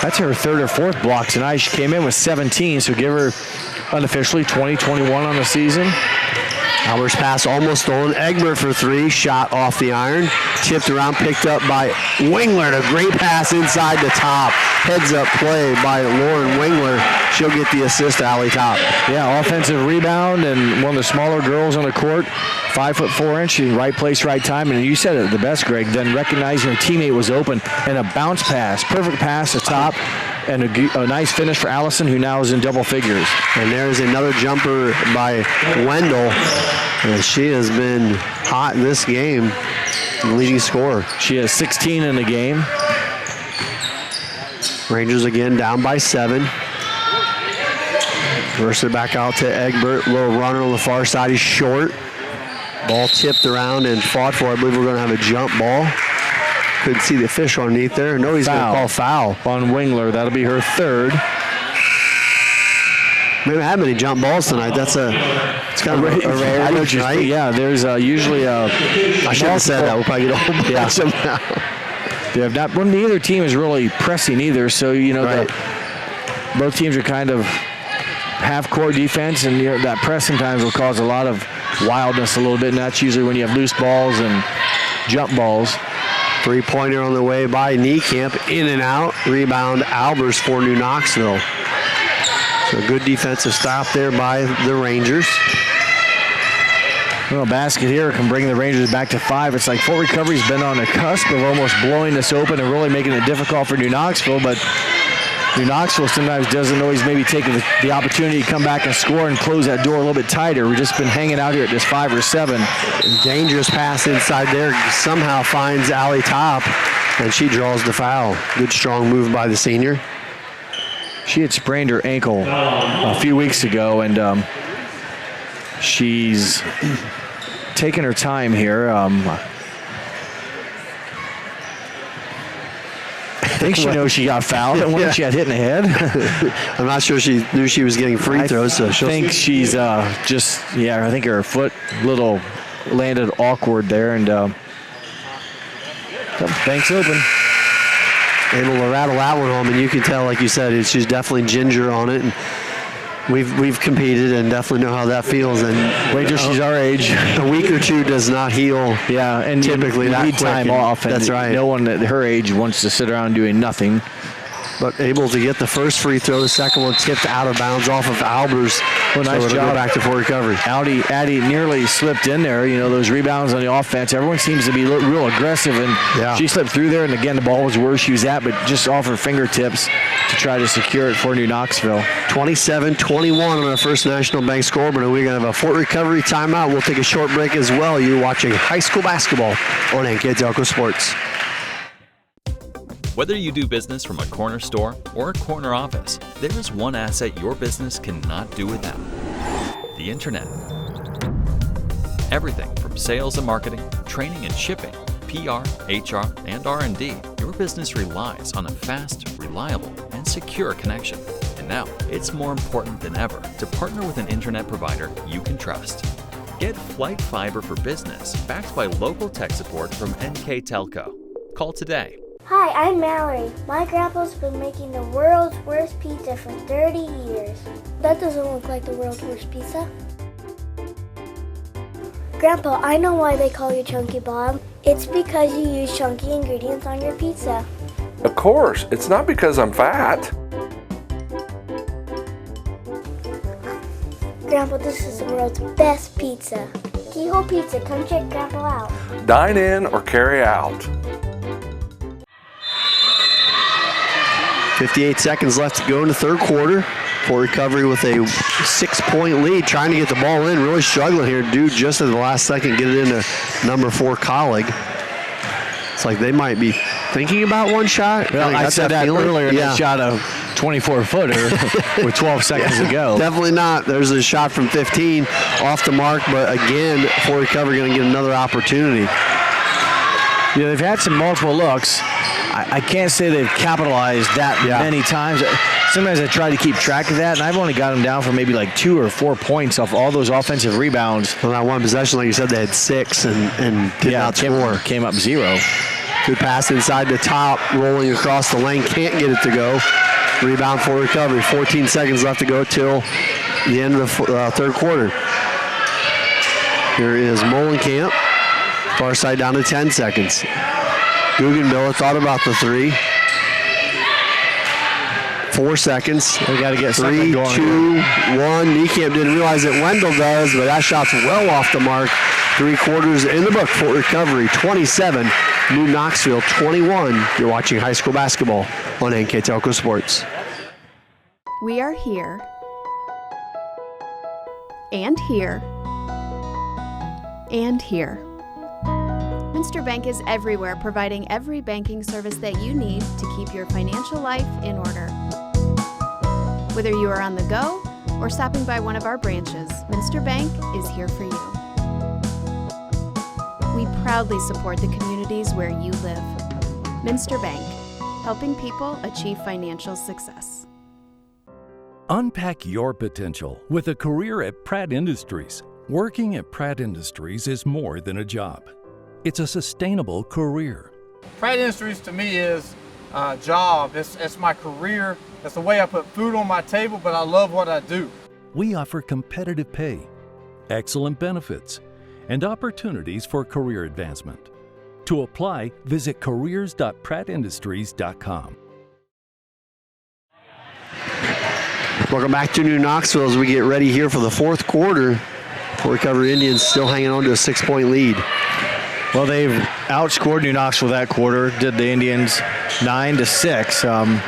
B: That's her 3rd or 4th block tonight. She came in with 17, so give her unofficially 20-21 on the season.
A: Albers pass almost stolen. Egbert for three. Shot off the iron. Tipped around, picked up by Wingler. A great pass inside the top. Heads up play by Lauren Wingler. She'll get the assist to Allie Top.
B: Yeah, offensive rebound and one of the smaller girls on the court. 5'4", right place, right time. And you said it the best, Greg. Then recognizing her teammate was open and a bounce pass. Perfect pass to top. And a nice finish for Allison, who now is in double figures.
A: And there's another jumper by Wendell. And she has been hot in this game, leading scorer.
B: She has 16 in the game.
A: Rangers again down by 7. Versa back out to Egbert. Little runner on the far side. He's short. Ball tipped around and fought for. I believe we're going to have a jump ball. Couldn't see the official underneath there. No, he's going to call foul
B: on Wingler. That'll be her third.
A: We haven't had many jump balls tonight. It's kind of a rare night.
B: Yeah, there's usually a.
A: I should have said that. We'll probably get a whole bunch of them now.
B: They have not. Well, neither team is really pressing either. So both teams are kind of half-court defense, and that press sometimes will cause a lot of wildness a little bit. And that's usually when you have loose balls and jump balls.
A: Three-pointer on the way by Niekamp. In and out. Rebound Albers for New Knoxville. So a good defensive stop there by the Rangers.
B: Well, a basket here can bring the Rangers back to 5. It's like Fort Recovery's been on the cusp of almost blowing this open and really making it difficult for New Knoxville, but New Knoxville sometimes doesn't always maybe take the opportunity to come back and score and close that door a little bit tighter. We've just been hanging out here at this 5 or 7.
A: Dangerous pass inside there. Somehow finds Allie Top, and she draws the foul. Good strong move by the senior.
B: She had sprained her ankle a few weeks ago, and she's taking her time here. I think she knows she got fouled. I wonder if she got hit in the head.
A: I'm not sure she knew she was getting free throws. So
B: I think she's I think her foot little landed awkward there, and bank's open.
A: Able to rattle that one home, and you can tell, like you said, she's definitely ginger on it. And we've competed and definitely know how that feels. And
B: wait till she's our age.
A: A week or two does not heal.
B: Yeah, and
A: typically
B: you need time off. And
A: that's right.
B: No one at her age wants to sit around doing nothing.
A: But able to get the first free throw, the second one tipped out of bounds off of Albers.
B: Well, nice job.
A: Go back to Fort Recovery.
B: Addie nearly slipped in there. Those rebounds on the offense. Everyone seems to be real aggressive, and she slipped through there. And again, the ball was where she was at, but just off her fingertips to try to secure it for New Knoxville.
A: 27-21 on our First National Bank scoreboard, and we're going to have a Fort Recovery timeout. We'll take a short break as well. You're watching high school basketball on NKTelco Sports.
C: Whether you do business from a corner store or a corner office, there is one asset your business cannot do without: the internet. Everything from sales and marketing, training and shipping, PR, HR, and R&D, your business relies on a fast, reliable, and secure connection. And now, it's more important than ever to partner with an internet provider you can trust. Get Flight Fiber for Business, backed by local tech support from NKTelco. Call today.
D: Hi, I'm Mallory. My grandpa's been making the world's worst pizza for 30 years. That doesn't look like the world's worst pizza. Grandpa, I know why they call you Chunky Bob. It's because you use chunky ingredients on your pizza.
W: Of course, it's not because I'm fat.
D: Grandpa, this is the world's best pizza. Keyhole Pizza, come check Grandpa out.
W: Dine in or carry out.
A: 58 seconds left to go in the third quarter. Fort Recovery with a 6-point lead, trying to get the ball in, really struggling here. Dude, just at the last second, get it into number 4 colleague. It's like they might be thinking about one shot.
B: Well, I said that earlier. Yeah. They shot a 24-footer with 12 seconds to go.
A: Definitely not. There's a shot from 15 off the mark, but again, Fort Recovery going to get another opportunity.
B: Yeah, they've had some multiple looks. I can't say they've capitalized that many times. Sometimes I try to keep track of that, and I've only got them down for maybe like 2 or 4 points off all those offensive rebounds.
A: Well, that one possession, like you said, they had 6 and did not score.
B: Came up 0.
A: Good pass inside the top, rolling across the lane, can't get it to go. Rebound for Recovery. 14 seconds left to go till the end of the third quarter. Here is Molenkamp. Far side down to 10 seconds. Guggenmiller thought about the three. 4 seconds.
B: We got to get
A: 3, 2, 1. Niekamp didn't realize that Wendell does, but that shot's well off the mark. 3 quarters in the book for Recovery. 27, New Knoxville 21. You're watching high school basketball on NKTelco Sports.
U: We are here and here and here.
H: Minster Bank is everywhere, providing every banking service that you need to keep your financial life in order. Whether you are on the go or stopping by one of our branches, Minster Bank is here for you. We proudly support the communities where you live. Minster Bank, helping people achieve financial success.
Q: Unpack your potential with a career at Pratt Industries. Working at Pratt Industries is more than a job. It's a sustainable career.
R: Pratt Industries to me is a job. It's my career. It's the way I put food on my table, but I love what I do.
Q: We offer competitive pay, excellent benefits, and opportunities for career advancement. To apply, visit careers.prattindustries.com.
A: Welcome back to New Knoxville as we get ready here for the fourth quarter. Recovery Indians still hanging on to a 6-point lead.
B: Well, they've outscored New Knoxville that quarter. Did the Indians 9-6.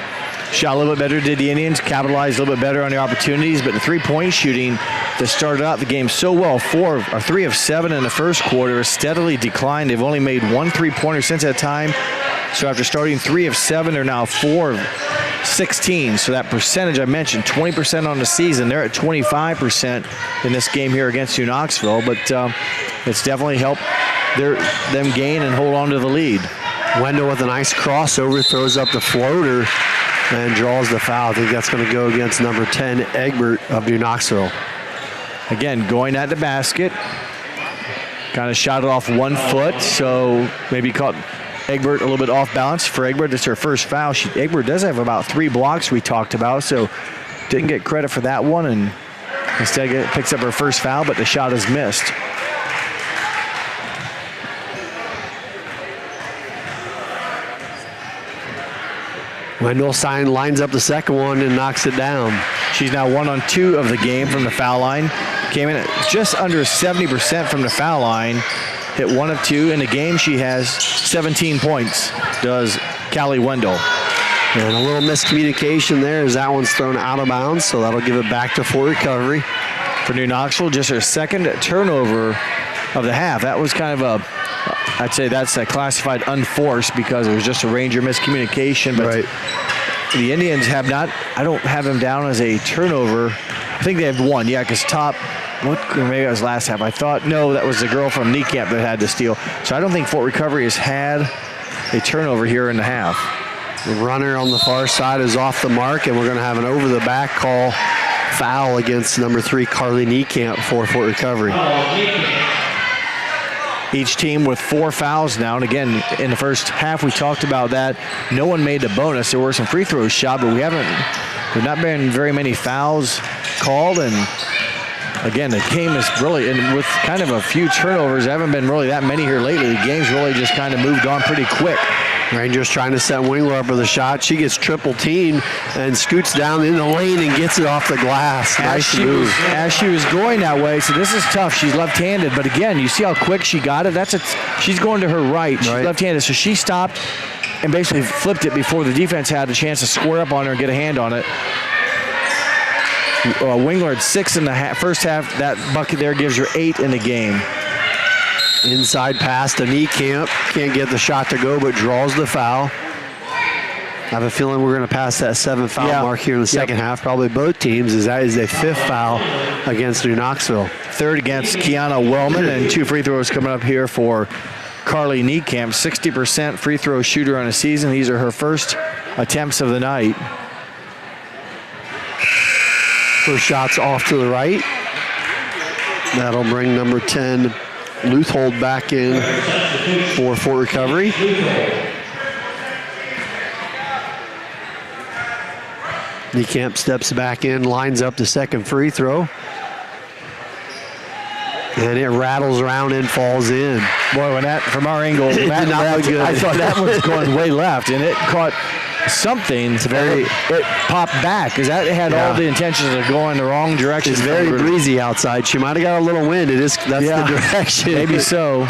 B: Shot a little bit better, did the Indians. Capitalized a little bit better on the opportunities, but the three-point shooting that started out the game so well, 3 of 7 in the first quarter, has steadily declined. They've only made 1 three-pointer since that time. So after starting 3 of 7, they're now 4 of 16. So that percentage I mentioned, 20% on the season. They're at 25% in this game here against New Knoxville, but it's definitely helped them gain and hold on to the lead.
A: Wendell with a nice crossover, throws up the floater and draws the foul. I think that's going to go against number 10, Egbert of New Knoxville.
B: Again, going at the basket. Kind of shot it off 1 foot, so maybe caught Egbert a little bit off balance. For Egbert, it's her first foul. Egbert does have about 3 blocks we talked about, so didn't get credit for that one, and instead picks up her first foul, but the shot is missed.
A: Wendell lines up the second one and knocks it down.
B: She's now 1 on 2 of the game from the foul line. Came in at just under 70% from the foul line. Hit 1 of 2 in the game. She has 17 points, does Callie Wendell.
A: And a little miscommunication there as that one's thrown out of bounds, so that'll give it back to full recovery.
B: For New Knoxville, just her second turnover of the half. That was kind of I'd say that's classified unforced because it was just a Ranger miscommunication. But
A: right.
B: The Indians have not, I don't have them down as a turnover. I think they have 1, yeah, because maybe that was last half. I thought, no, that was the girl from Niekamp that had to steal. So I don't think Fort Recovery has had a turnover here in the half.
A: The runner on the far side is off the mark, and we're going to have an over-the-back call foul against number 3, Carly Niekamp for Fort Recovery.
B: Each team with 4 fouls now, and again, in the first half we talked about that. No one made the bonus. There were some free throws shot, but there's not been very many fouls called, and again, the game is really, and with kind of a few turnovers, there haven't been really that many here lately. The game's really just kind of moved on pretty quick.
A: Rangers trying to set Wingler up with a shot. She gets triple teamed and scoots down in the lane and gets it off the glass. Nice move.
B: As she was going that way, so this is tough. She's left-handed, but again, you see how quick she got it? She's going to her right. She's left-handed, so she stopped and basically flipped it before the defense had a chance to square up on her and get a hand on it. Wingler had 6 in the first half. That bucket there gives her 8 in the game.
A: Inside pass to Niekamp. Can't get the shot to go, but draws the foul. I have a feeling we're going to pass that 7 foul mark here in the second half. Probably both teams, as that is a 5th foul against New Knoxville.
B: 3rd against Kiana Wellman, and 2 free throws coming up here for Carly Niekamp. 60% free throw shooter on the season. These are her first attempts of the night.
A: First shot's off to the right. That'll bring number 10, Leuthold, back in for Fort Recovery. Niekamp steps back in, lines up the second free throw. And it rattles around and falls in.
B: Boy, when that, from our angle,
A: It
B: that
A: did not look good.
B: I thought that was going way left, and it caught something. It popped back because that had all the intentions of going the wrong direction.
A: It's very breezy outside. She might have got a little wind. That's the direction.
B: Maybe so.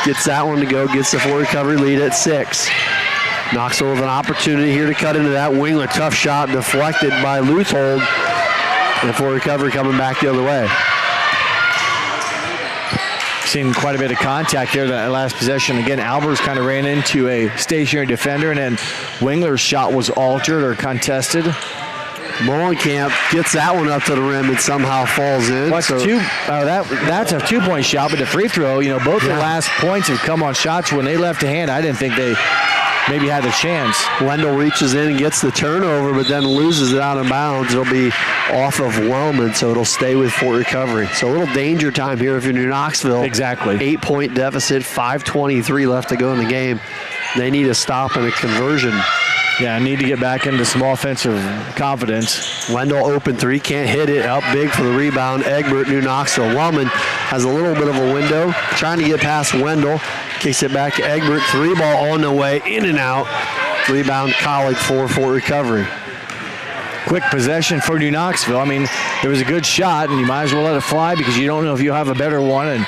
A: Gets that one to go. Gets the full recovery lead at 6. Knoxville with an opportunity here to cut into that winglet. Tough shot deflected by Leuthold. And full recovery coming back the other way.
B: Seen quite a bit of contact there that last possession. Again, Albers kind of ran into a stationary defender, and then Wingler's shot was altered or contested.
A: Molenkamp gets that one up to the rim and somehow falls in.
B: That's a 2-point shot, but the free throw, both the last points have come on shots when they left a hand. I didn't think they maybe had a chance.
A: Wendell reaches in and gets the turnover, but then loses it out of bounds. It'll be off of Wellman, so it'll stay with Fort Recovery. So a little danger time here if you're New Knoxville.
B: Exactly.
A: 8-point deficit, 5:23 left to go in the game. They need a stop and a conversion.
B: Yeah, I need to get back into some offensive confidence.
A: Wendell open three, can't hit it. Up big for the rebound. Egbert, New Knoxville. Wellman has a little bit of a window, trying to get past Wendell. Kicks it back to Egbert. 3-ball on the way, in and out. Rebound Colleague for Fort Recovery.
B: Quick possession for New Knoxville. I mean, there was a good shot, and you might as well let it fly because you don't know if you'll have a better one, and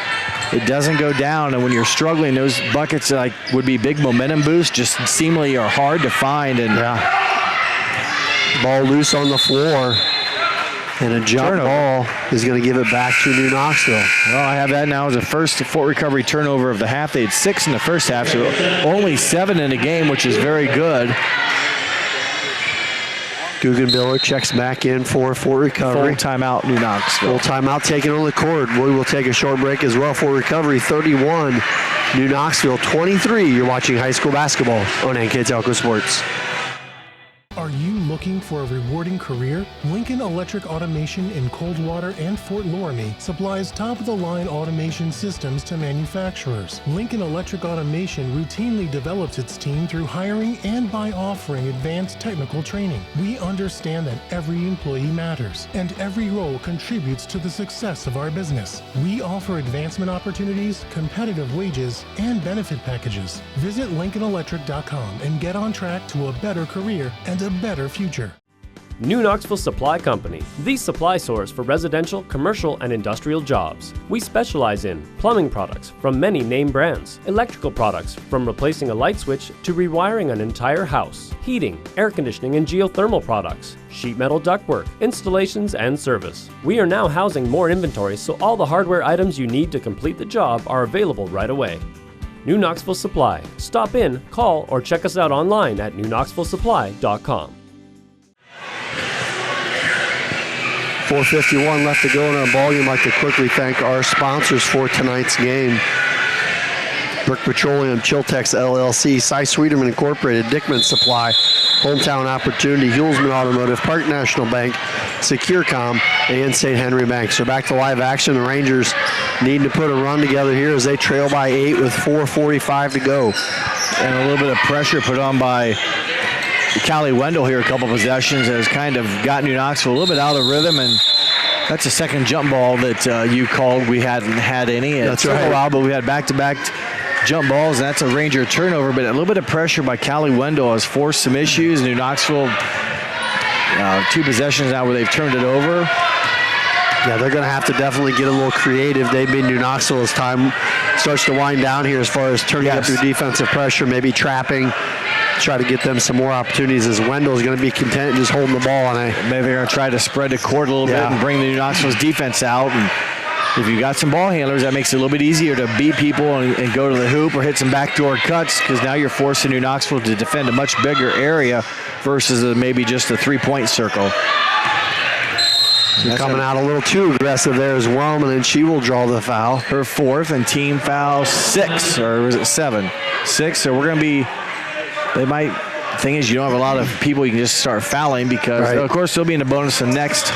B: it doesn't go down. And when you're struggling, those buckets would be big momentum boosts, just seemingly are hard to find. And
A: ball loose on the floor, and a jump ball is going to give it back to New Knoxville.
B: Well, I have that now as a first Fort Recovery turnover of the half. They had 6 in the first half, so only 7 in the game, which is very good.
A: Guggenbiller checks back in for Fort Recovery.
B: Full timeout, New Knoxville.
A: Full timeout taken on the court. We will take a short break as well. Fort Recovery 31, New Knoxville 23. You're watching high school basketball on NKTelco Sports.
F: Are you looking for a rewarding career? Lincoln Electric Automation in Coldwater and Fort Loramie supplies top-of-the-line automation systems to manufacturers. Lincoln Electric Automation routinely develops its team through hiring and by offering advanced technical training. We understand that every employee matters, and every role contributes to the success of our business. We offer advancement opportunities, competitive wages, and benefit packages. Visit LincolnElectric.com and get on track to a better career and a better future.
S: New Knoxville Supply Company, the supply source for residential, commercial, and industrial jobs. We specialize in plumbing products from many name brands, electrical products from replacing a light switch to rewiring an entire house, heating, air conditioning, and geothermal products, sheet metal ductwork, installations, and service. We are now housing more inventory, so all the hardware items you need to complete the job are available right away. New Knoxville Supply. Stop in, call, or check us out online at newknoxvillesupply.com.
A: 4:51 left to go in our ball. You'd like to quickly thank our sponsors for tonight's game. Brick Petroleum, Chiltex LLC, Cy Sweeterman Incorporated, Dickman Supply, Hometown Opportunity, Hulsman Automotive, Park National Bank, SecureCom, and St. Henry Bank. So back to live action. The Rangers needing to put a run together here as they trail by 8 with 4:45 to go.
B: And a little bit of pressure put on by Callie Wendell here, a couple possessions, has kind of got New Knoxville a little bit out of rhythm, and that's a second jump ball that you called. We hadn't had any.
A: That's right.
B: A while, but we had back-to-back jump balls, and that's a Ranger turnover, but a little bit of pressure by Callie Wendell has forced some issues. New Knoxville, 2 possessions now where they've turned it over.
A: Yeah, they're going to have to definitely get a little creative. They've been New Knoxville as time starts to wind down here as far as turning up your defensive pressure, maybe trapping, try to get them some more opportunities as Wendell's going to be content just holding the ball. And
B: maybe they're going to try to spread the court a little bit and bring the New Knoxville's defense out. And if you got some ball handlers, that makes it a little bit easier to beat people and go to the hoop or hit some backdoor cuts, because now you're forcing New Knoxville to defend a much bigger area versus maybe just a 3-point circle.
A: Coming out a little too aggressive there is Wellman, and she will draw the foul.
B: Her 4th and team foul 6, or was it 7? 6, so we're going to be, thing is you don't have a lot of people you can just start fouling because, of course, they'll be in the bonus the next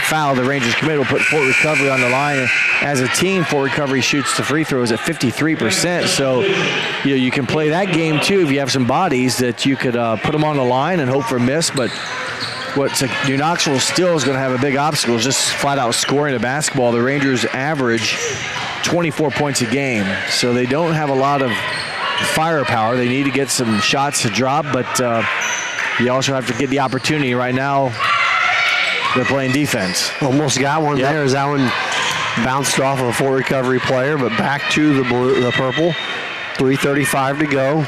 B: foul the Rangers committee will put Fort Recovery on the line. As a team, Fort Recovery shoots the free throws at 53%, so you can play that game too if you have some bodies that you could put them on the line and hope for a miss, but New Knoxville still is going to have a big obstacle, is just flat out scoring the basketball. The Rangers average 24 points a game, so they don't have a lot of firepower. They need to get some shots to drop, but you also have to get the opportunity. Right now, they're playing defense.
A: Almost got one there as that one bounced off of a full recovery player, but back to the purple. 3:35 to go.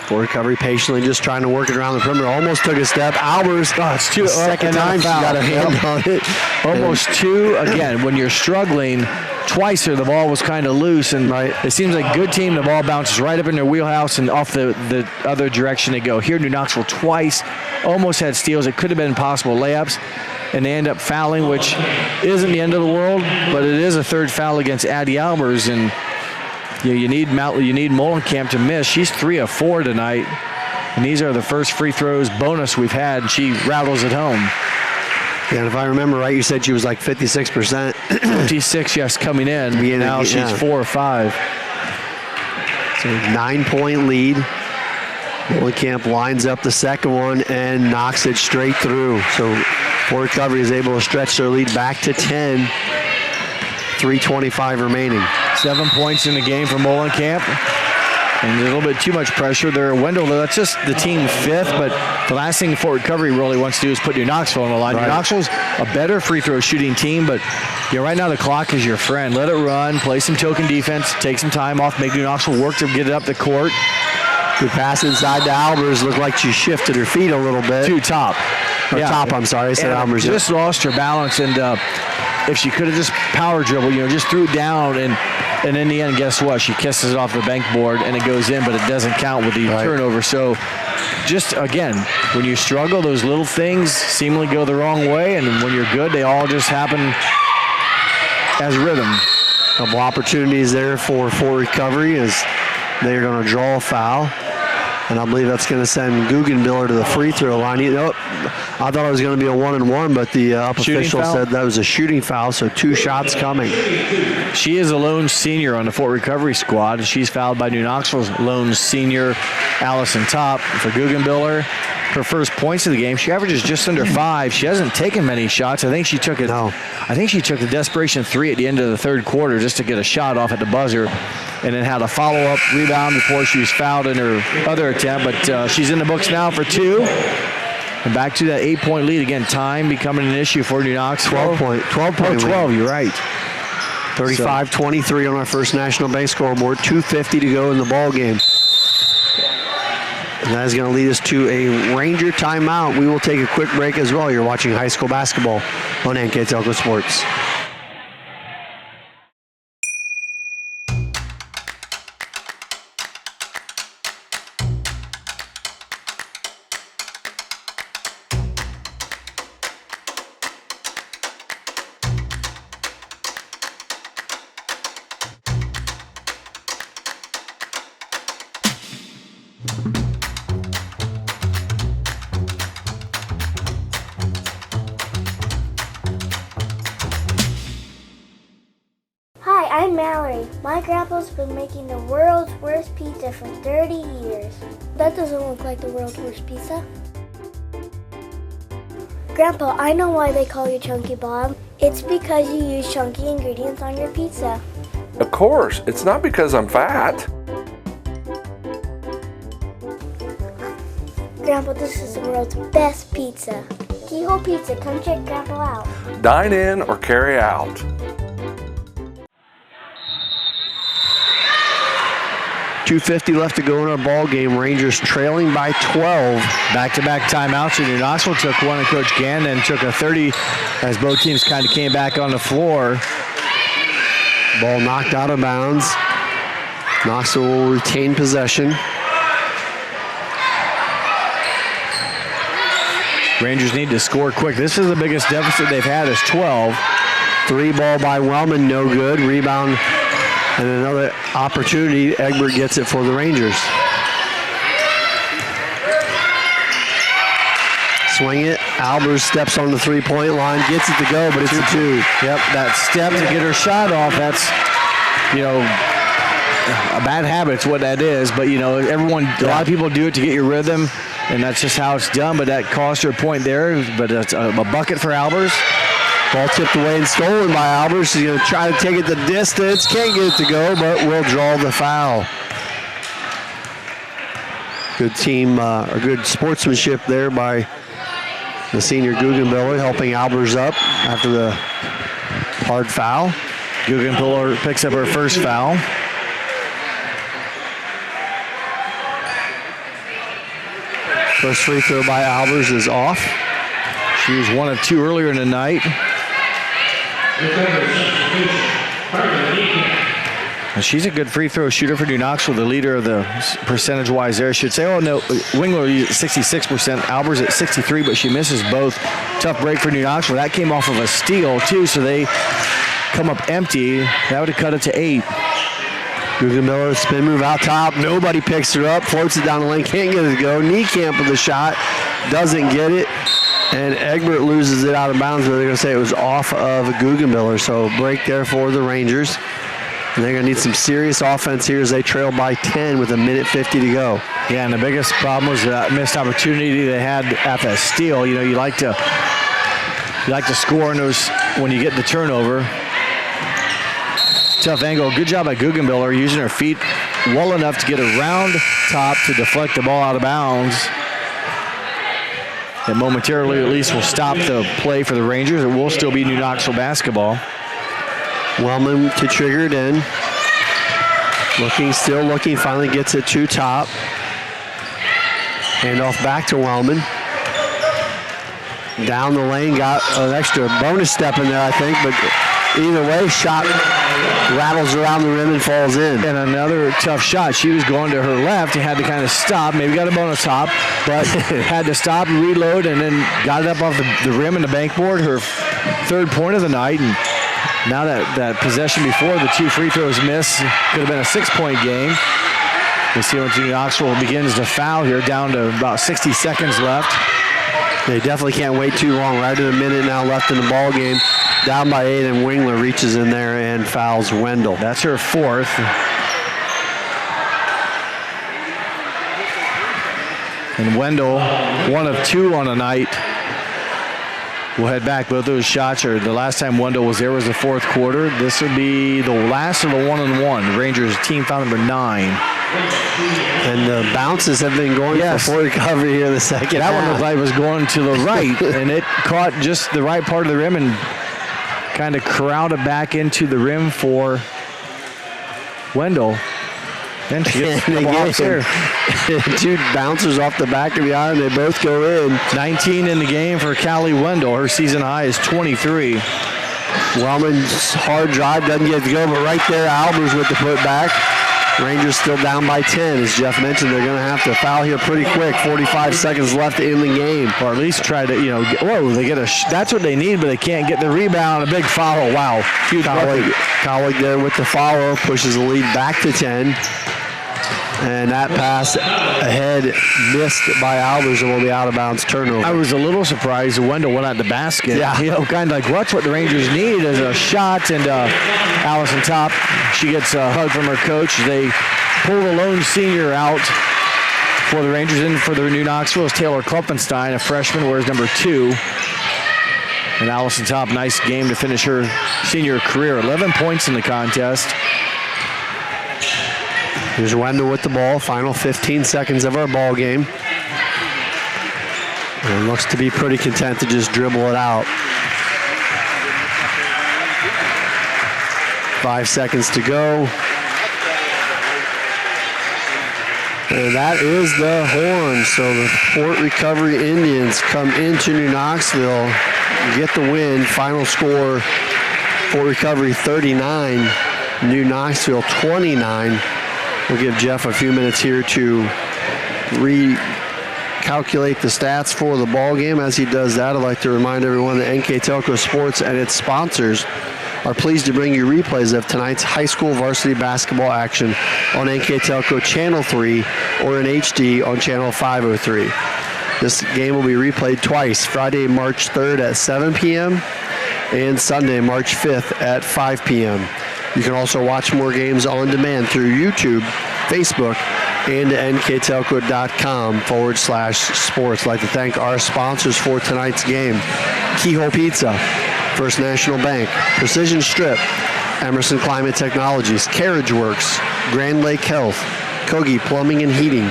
A: Full recovery patiently just trying to work it around the perimeter. Almost took a step. Albers,
B: it's two.
A: Second time she got a hand on it.
B: Almost two. Again, when you're struggling, twice there the ball was kind of loose, and it seems like good team, the ball bounces right up in their wheelhouse and off the other direction they go. Here, New Knoxville twice almost had steals. It could have been possible layups, and they end up fouling, which isn't the end of the world, but it is a third foul against Addie Albers, and you need Molenkamp to miss. She's 3 of 4 tonight, and these are the first free throws bonus we've had, and she rattles it home.
A: Yeah, and if I remember right, you said she was like 56%.
B: 56, yes, coming in. Now she's 4 of 5.
A: So 9-point lead. Molenkamp lines up the second one and knocks it straight through. So full recovery is able to stretch their lead back to 10. 3:25 remaining.
B: 7 points in the game for Molenkamp. And a little bit too much pressure there. Wendell, that's just the team 5th, but the last thing Fort Recovery really wants to do is put New Knoxville on the line. New Knoxville's a better free throw shooting team, but right now the clock is your friend. Let it run, play some token defense, take some time off, make New Knoxville work to get it up the court.
A: Good pass inside to Albers. Looked like she shifted her feet a little bit.
B: To top.
A: Top, I'm sorry. I said Albers.
B: Just lost her balance, and if she could have just power dribbled, just threw it down, and in the end, guess what? She kisses it off the bank board, and it goes in, but it doesn't count with the turnover. So just, again, when you struggle, those little things seemingly go the wrong way, and when you're good, they all just happen as rhythm.
A: A couple opportunities there for full recovery as they're going to draw a foul. And I believe that's going to send Guggenbiller to the free throw line. I thought it was going to be a 1-and-1, but the official said that was a shooting foul, so 2 shots coming.
B: She is a lone senior on the Fort Recovery squad, and she's fouled by New Knoxville's lone senior, Allison Top. For Guggenbiller, her first points of the game, she averages just under 5. She hasn't taken many shots. I think she took a desperation 3 at the end of the third quarter just to get a shot off at the buzzer, and then had a follow-up rebound before she was fouled in her other attempt. But she's in the books now for 2. And back to that 8-point lead again. Time becoming an issue for New Knoxville.
A: 12 point
B: 12, you're right.
A: 35-23 on our first National Bank scoreboard. 2:50 to go in the ball game. And that is going to lead us to a Ranger timeout. We will take a quick break as well. You're watching high school basketball on NKTelco Sports.
D: I'm Mallory. My grandpa's been making the world's worst pizza for 30 years. That doesn't look like the world's worst pizza. Grandpa, I know why they call you Chunky Bob. It's because you use chunky ingredients on your pizza.
W: Of course, it's not because I'm fat.
D: Grandpa, this is the world's best pizza. Keyhole Pizza, come check Grandpa out.
W: Dine in or carry out.
A: 2:50 left to go in our ball game. Rangers trailing by 12.
B: Back-to-back timeouts. New Knoxville took one, and Coach Gann then took a 30 as both teams kind of came back on the floor.
A: Ball knocked out of bounds. Knoxville will retain possession.
B: Rangers need to score quick. This is the biggest deficit they've had is 12.
A: 3 ball by Wellman, no good. Rebound and another opportunity. Egbert gets it for the Rangers. Swing it. Albers steps on the 3-point line, gets it to go, but it's a 2.
B: Yep, that step to get her shot off, that's, a bad habit. It's what that is. But, a lot of people do it to get your rhythm. and that's just how it's done, but that cost her a point there. But it's a bucket for Albers.
A: Ball tipped away and stolen by Albers. She's going to try to take it the distance. Can't get it to go, but will draw the foul. Good team, or good sportsmanship there by the senior Guggenbiller, helping Albers up after the hard foul.
B: Guggenbiller picks up her first foul.
A: First free throw by Albers is off.
B: She was 1 of 2 earlier in the night. And she's a good free throw shooter for New Knoxville, the leader of the percentage-wise there. I should say, oh no, Wingler at 66%, Albers at 63, but she misses both. Tough break for New Knoxville. That came off of a steal too, so they come up empty. That would have cut it to 8.
A: Guggenbiller, spin move out top. Nobody picks her up, floats it down the lane, can't get it to go. Niekamp with the shot, doesn't get it. And Egbert loses it out of bounds, but they're going to say it was off of Guggenbiller. So break there for the Rangers. And they're going to need some serious offense here as they trail by 10 with 1:50 to go.
B: Yeah, and the biggest problem was that missed opportunity they had at that steal. You know, you like to score in those when you get the turnover. Tough angle. Good job by Guggenbiller using her feet well enough to get around top to deflect the ball out of bounds. It momentarily at least will stop the play for the Rangers. It will still be New Knoxville basketball.
A: Wellman to trigger it in. Still looking, finally gets it to top. Handoff back to Wellman. Down the lane, got an extra bonus step in there, I think, but either way, shot rattles around the rim and falls in.
B: And another tough shot. She was going to her left and had to kind of stop. Maybe got a bonus hop, but had to stop and reload and then got it up off the rim and the bankboard. Her third point of the night. And now that possession before the 2 free throws missed, could have been a 6-point game. We see when New Knoxville begins to foul here, down to about 60 seconds left.
A: They definitely can't wait too long. Right at a minute now left in the ball game. Down by 8, and Wingler reaches in there and fouls Wendell.
B: That's her 4th. And Wendell, 1 of 2 on the night. We'll head back. Both those shots are the last time Wendell was there was the 4th quarter. This would be the last of the 1-on-1. Rangers team foul number 9.
A: And the bounces have been going for recovery here in the second
B: That
A: half.
B: one looked like it was going to the right, and it caught just the right part of the rim and kind of crowded back into the rim for Wendell. Then she gets the ball there.
A: 2 bouncers off the back of the iron. They both go in.
B: 19 in the game for Callie Wendell. Her season high is 23.
A: Wellman's hard drive doesn't get it to go, but right there, Albers with the putback. Rangers still down by 10. As Jeff mentioned, they're going to have to foul here pretty quick. 45 seconds left in the game.
B: Or at least try to, they get that's what they need, but they can't get the rebound. A big foul. Wow. Huge
A: Colleague there with the follow, pushes the lead back to 10. And that pass ahead missed by Albers and will be out of bounds turnover.
B: I was a little surprised Wendell went at the basket.
A: Yeah.
B: Kind of like, what's what the Rangers need is a shot. And Allison Top, she gets a hug from her coach. They pull the lone senior out for the Rangers. In for the New Knoxville is Taylor Klopfenstein, a freshman, wears number 2. And Allison Top, nice game to finish her senior career. 11 points in the contest.
A: Here's Wendell with the ball. Final 15 seconds of our ball game. And looks to be pretty content to just dribble it out. 5 seconds to go. And that is the horn. So the Fort Recovery Indians come into New Knoxville, get the win. Final score, Fort Recovery 39, New Knoxville 29. We'll give Jeff a few minutes here to recalculate the stats for the ball game. As he does that, I'd like to remind everyone that NKTelco Sports and its sponsors are pleased to bring you replays of tonight's high school varsity basketball action on NKTelco Channel 3 or in HD on Channel 503. This game will be replayed twice, Friday, March 3rd at 7 p.m. and Sunday, March 5th at 5 p.m. You can also watch more games on demand through YouTube, Facebook, and to nktelco.com/sports. I'd like to thank our sponsors for tonight's game: Keyhole Pizza, First National Bank, Precision Strip, Emerson Climate Technologies, Carriage Works, Grand Lake Health, Kogi Plumbing and Heating,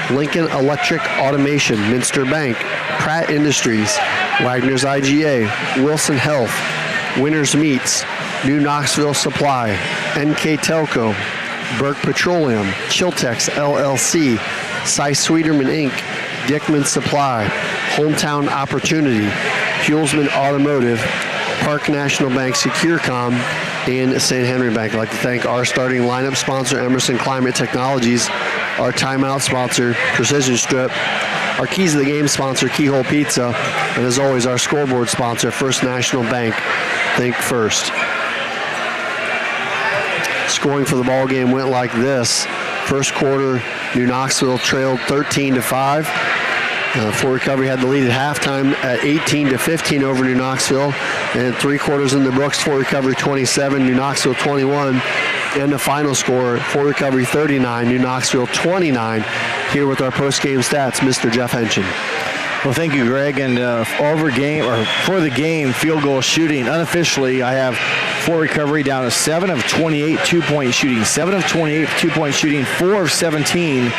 A: Lincoln Electric Automation, Minster Bank, Pratt Industries, Wagner's IGA, Wilson Health, Winners Meats, New Knoxville Supply, NKTelco, Burke Petroleum, Chiltex LLC, Cy Sweeterman Inc., Dickman Supply, Hometown Opportunity, Hulsman Automotive, Park National Bank, Securecom, and St. Henry Bank. I'd like to thank our starting lineup sponsor, Emerson Climate Technologies, our timeout sponsor, Precision Strip, our keys of the game sponsor, Keyhole Pizza, and as always, our scoreboard sponsor, First National Bank. Think first. Scoring for the ball game went like this. First quarter, New Knoxville trailed 13-5. Fort Recovery had the lead at halftime at 18-15 over New Knoxville. And 3 quarters in the books, Fort Recovery 27, New Knoxville 21. And the final score, Fort Recovery 39, New Knoxville 29. Here with our post-game stats, Mr. Jeff Henschen.
B: Well, thank you, Greg. And for the game, field goal shooting, unofficially, I have Fort Recovery down to 7 of 28 two-point shooting. 7 of 28 two-point shooting, 4 of 17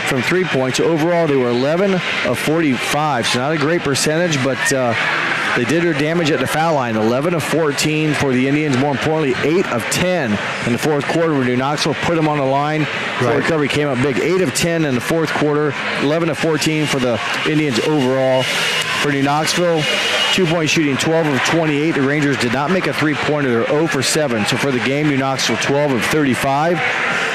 B: from 3 points. Overall, they were 11 of 45. So not a great percentage, but they did their damage at the foul line. 11 of 14 for the Indians. More importantly, 8 of 10 in the fourth quarter when New Knoxville put them on the line. Fort Recovery came up big. 8 of 10 in the fourth quarter. 11 of 14 for the Indians overall. For New Knoxville, two-point shooting, 12 of 28. The Rangers did not make a three-pointer. They're 0 for 7. So for the game, New Knoxville 12 of 35.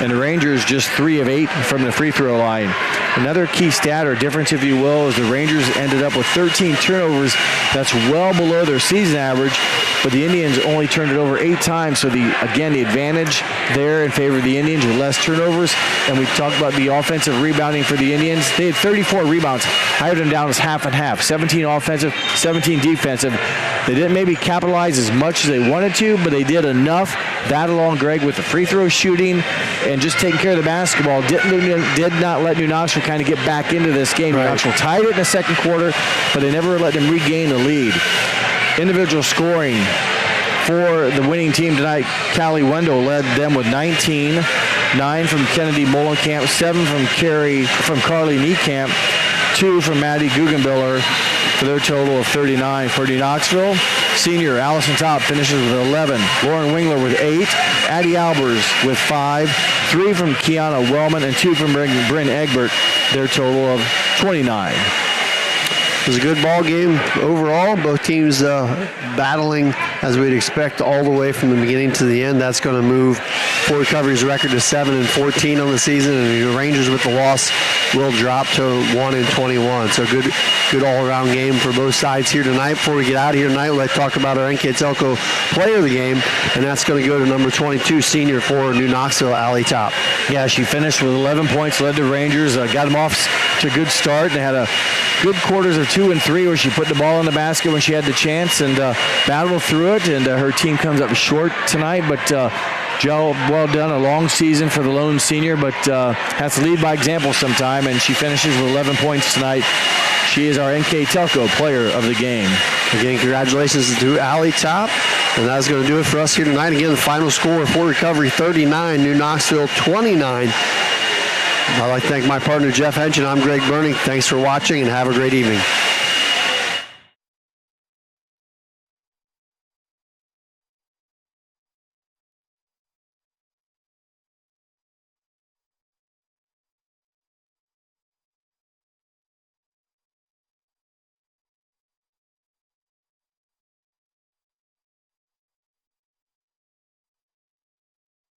B: And the Rangers just 3 of 8 from the free throw line. Another key stat or difference, if you will, is the Rangers ended up with 13 turnovers. That's well below their season average, but the Indians only turned it over 8 times. So the advantage there in favor of the Indians with less turnovers. And we talked about the offensive rebounding for the Indians. They had 34 rebounds. I had them down as half and half. 17 offensive, 17 defensive. They didn't maybe capitalize as much as they wanted to, but they did enough. That along, Greg, with the free throw shooting and just taking care of the basketball, did not let New Knoxville kind of get back into this game. New Knoxville tied it in the second quarter, but they never let them regain the lead. Individual scoring for the winning team tonight, Callie Wendell led them with 19, 9 from Kennedy Molenkamp, 7 from Carly Niekamp, 2 from Maddie Guggenbiller, for their total of 39. For New Knoxville, senior Allison Top finishes with 11. Lauren Wingler with 8. Addie Albers with 5. 3 from Kiana Wellman and 2 from Bryn Egbert. Their total of 29.
A: It was a good ball game overall. Both teams battling as we'd expect all the way from the beginning to the end. That's going to move Fort Recovery's record to 7-14 on the season, and the Rangers with the loss will drop to 1-21. So good all-around game for both sides here tonight. Before we get out of here tonight, let's talk about our NKTelco player of the game, and that's going to go to number 22, senior for New Knoxville, Allie Top.
B: Yeah, she finished with 11 points, led the Rangers, got them off to a good start. They had a good quarters of 2 and 3 where she put the ball in the basket when she had the chance and battled through it, and her team comes up short tonight, but Joe, well done, a long season for the lone senior, but has to lead by example sometime, and she finishes with 11 points tonight. She is our NKTelco player of the game.
A: Again, congratulations to Allie Top, and that's going to do it for us here tonight. Again, the final score, Fort Recovery 39, New Knoxville 29. I'd like to thank my partner, Jeff Henschen. I'm Greg Burning. Thanks for watching, and have a great evening.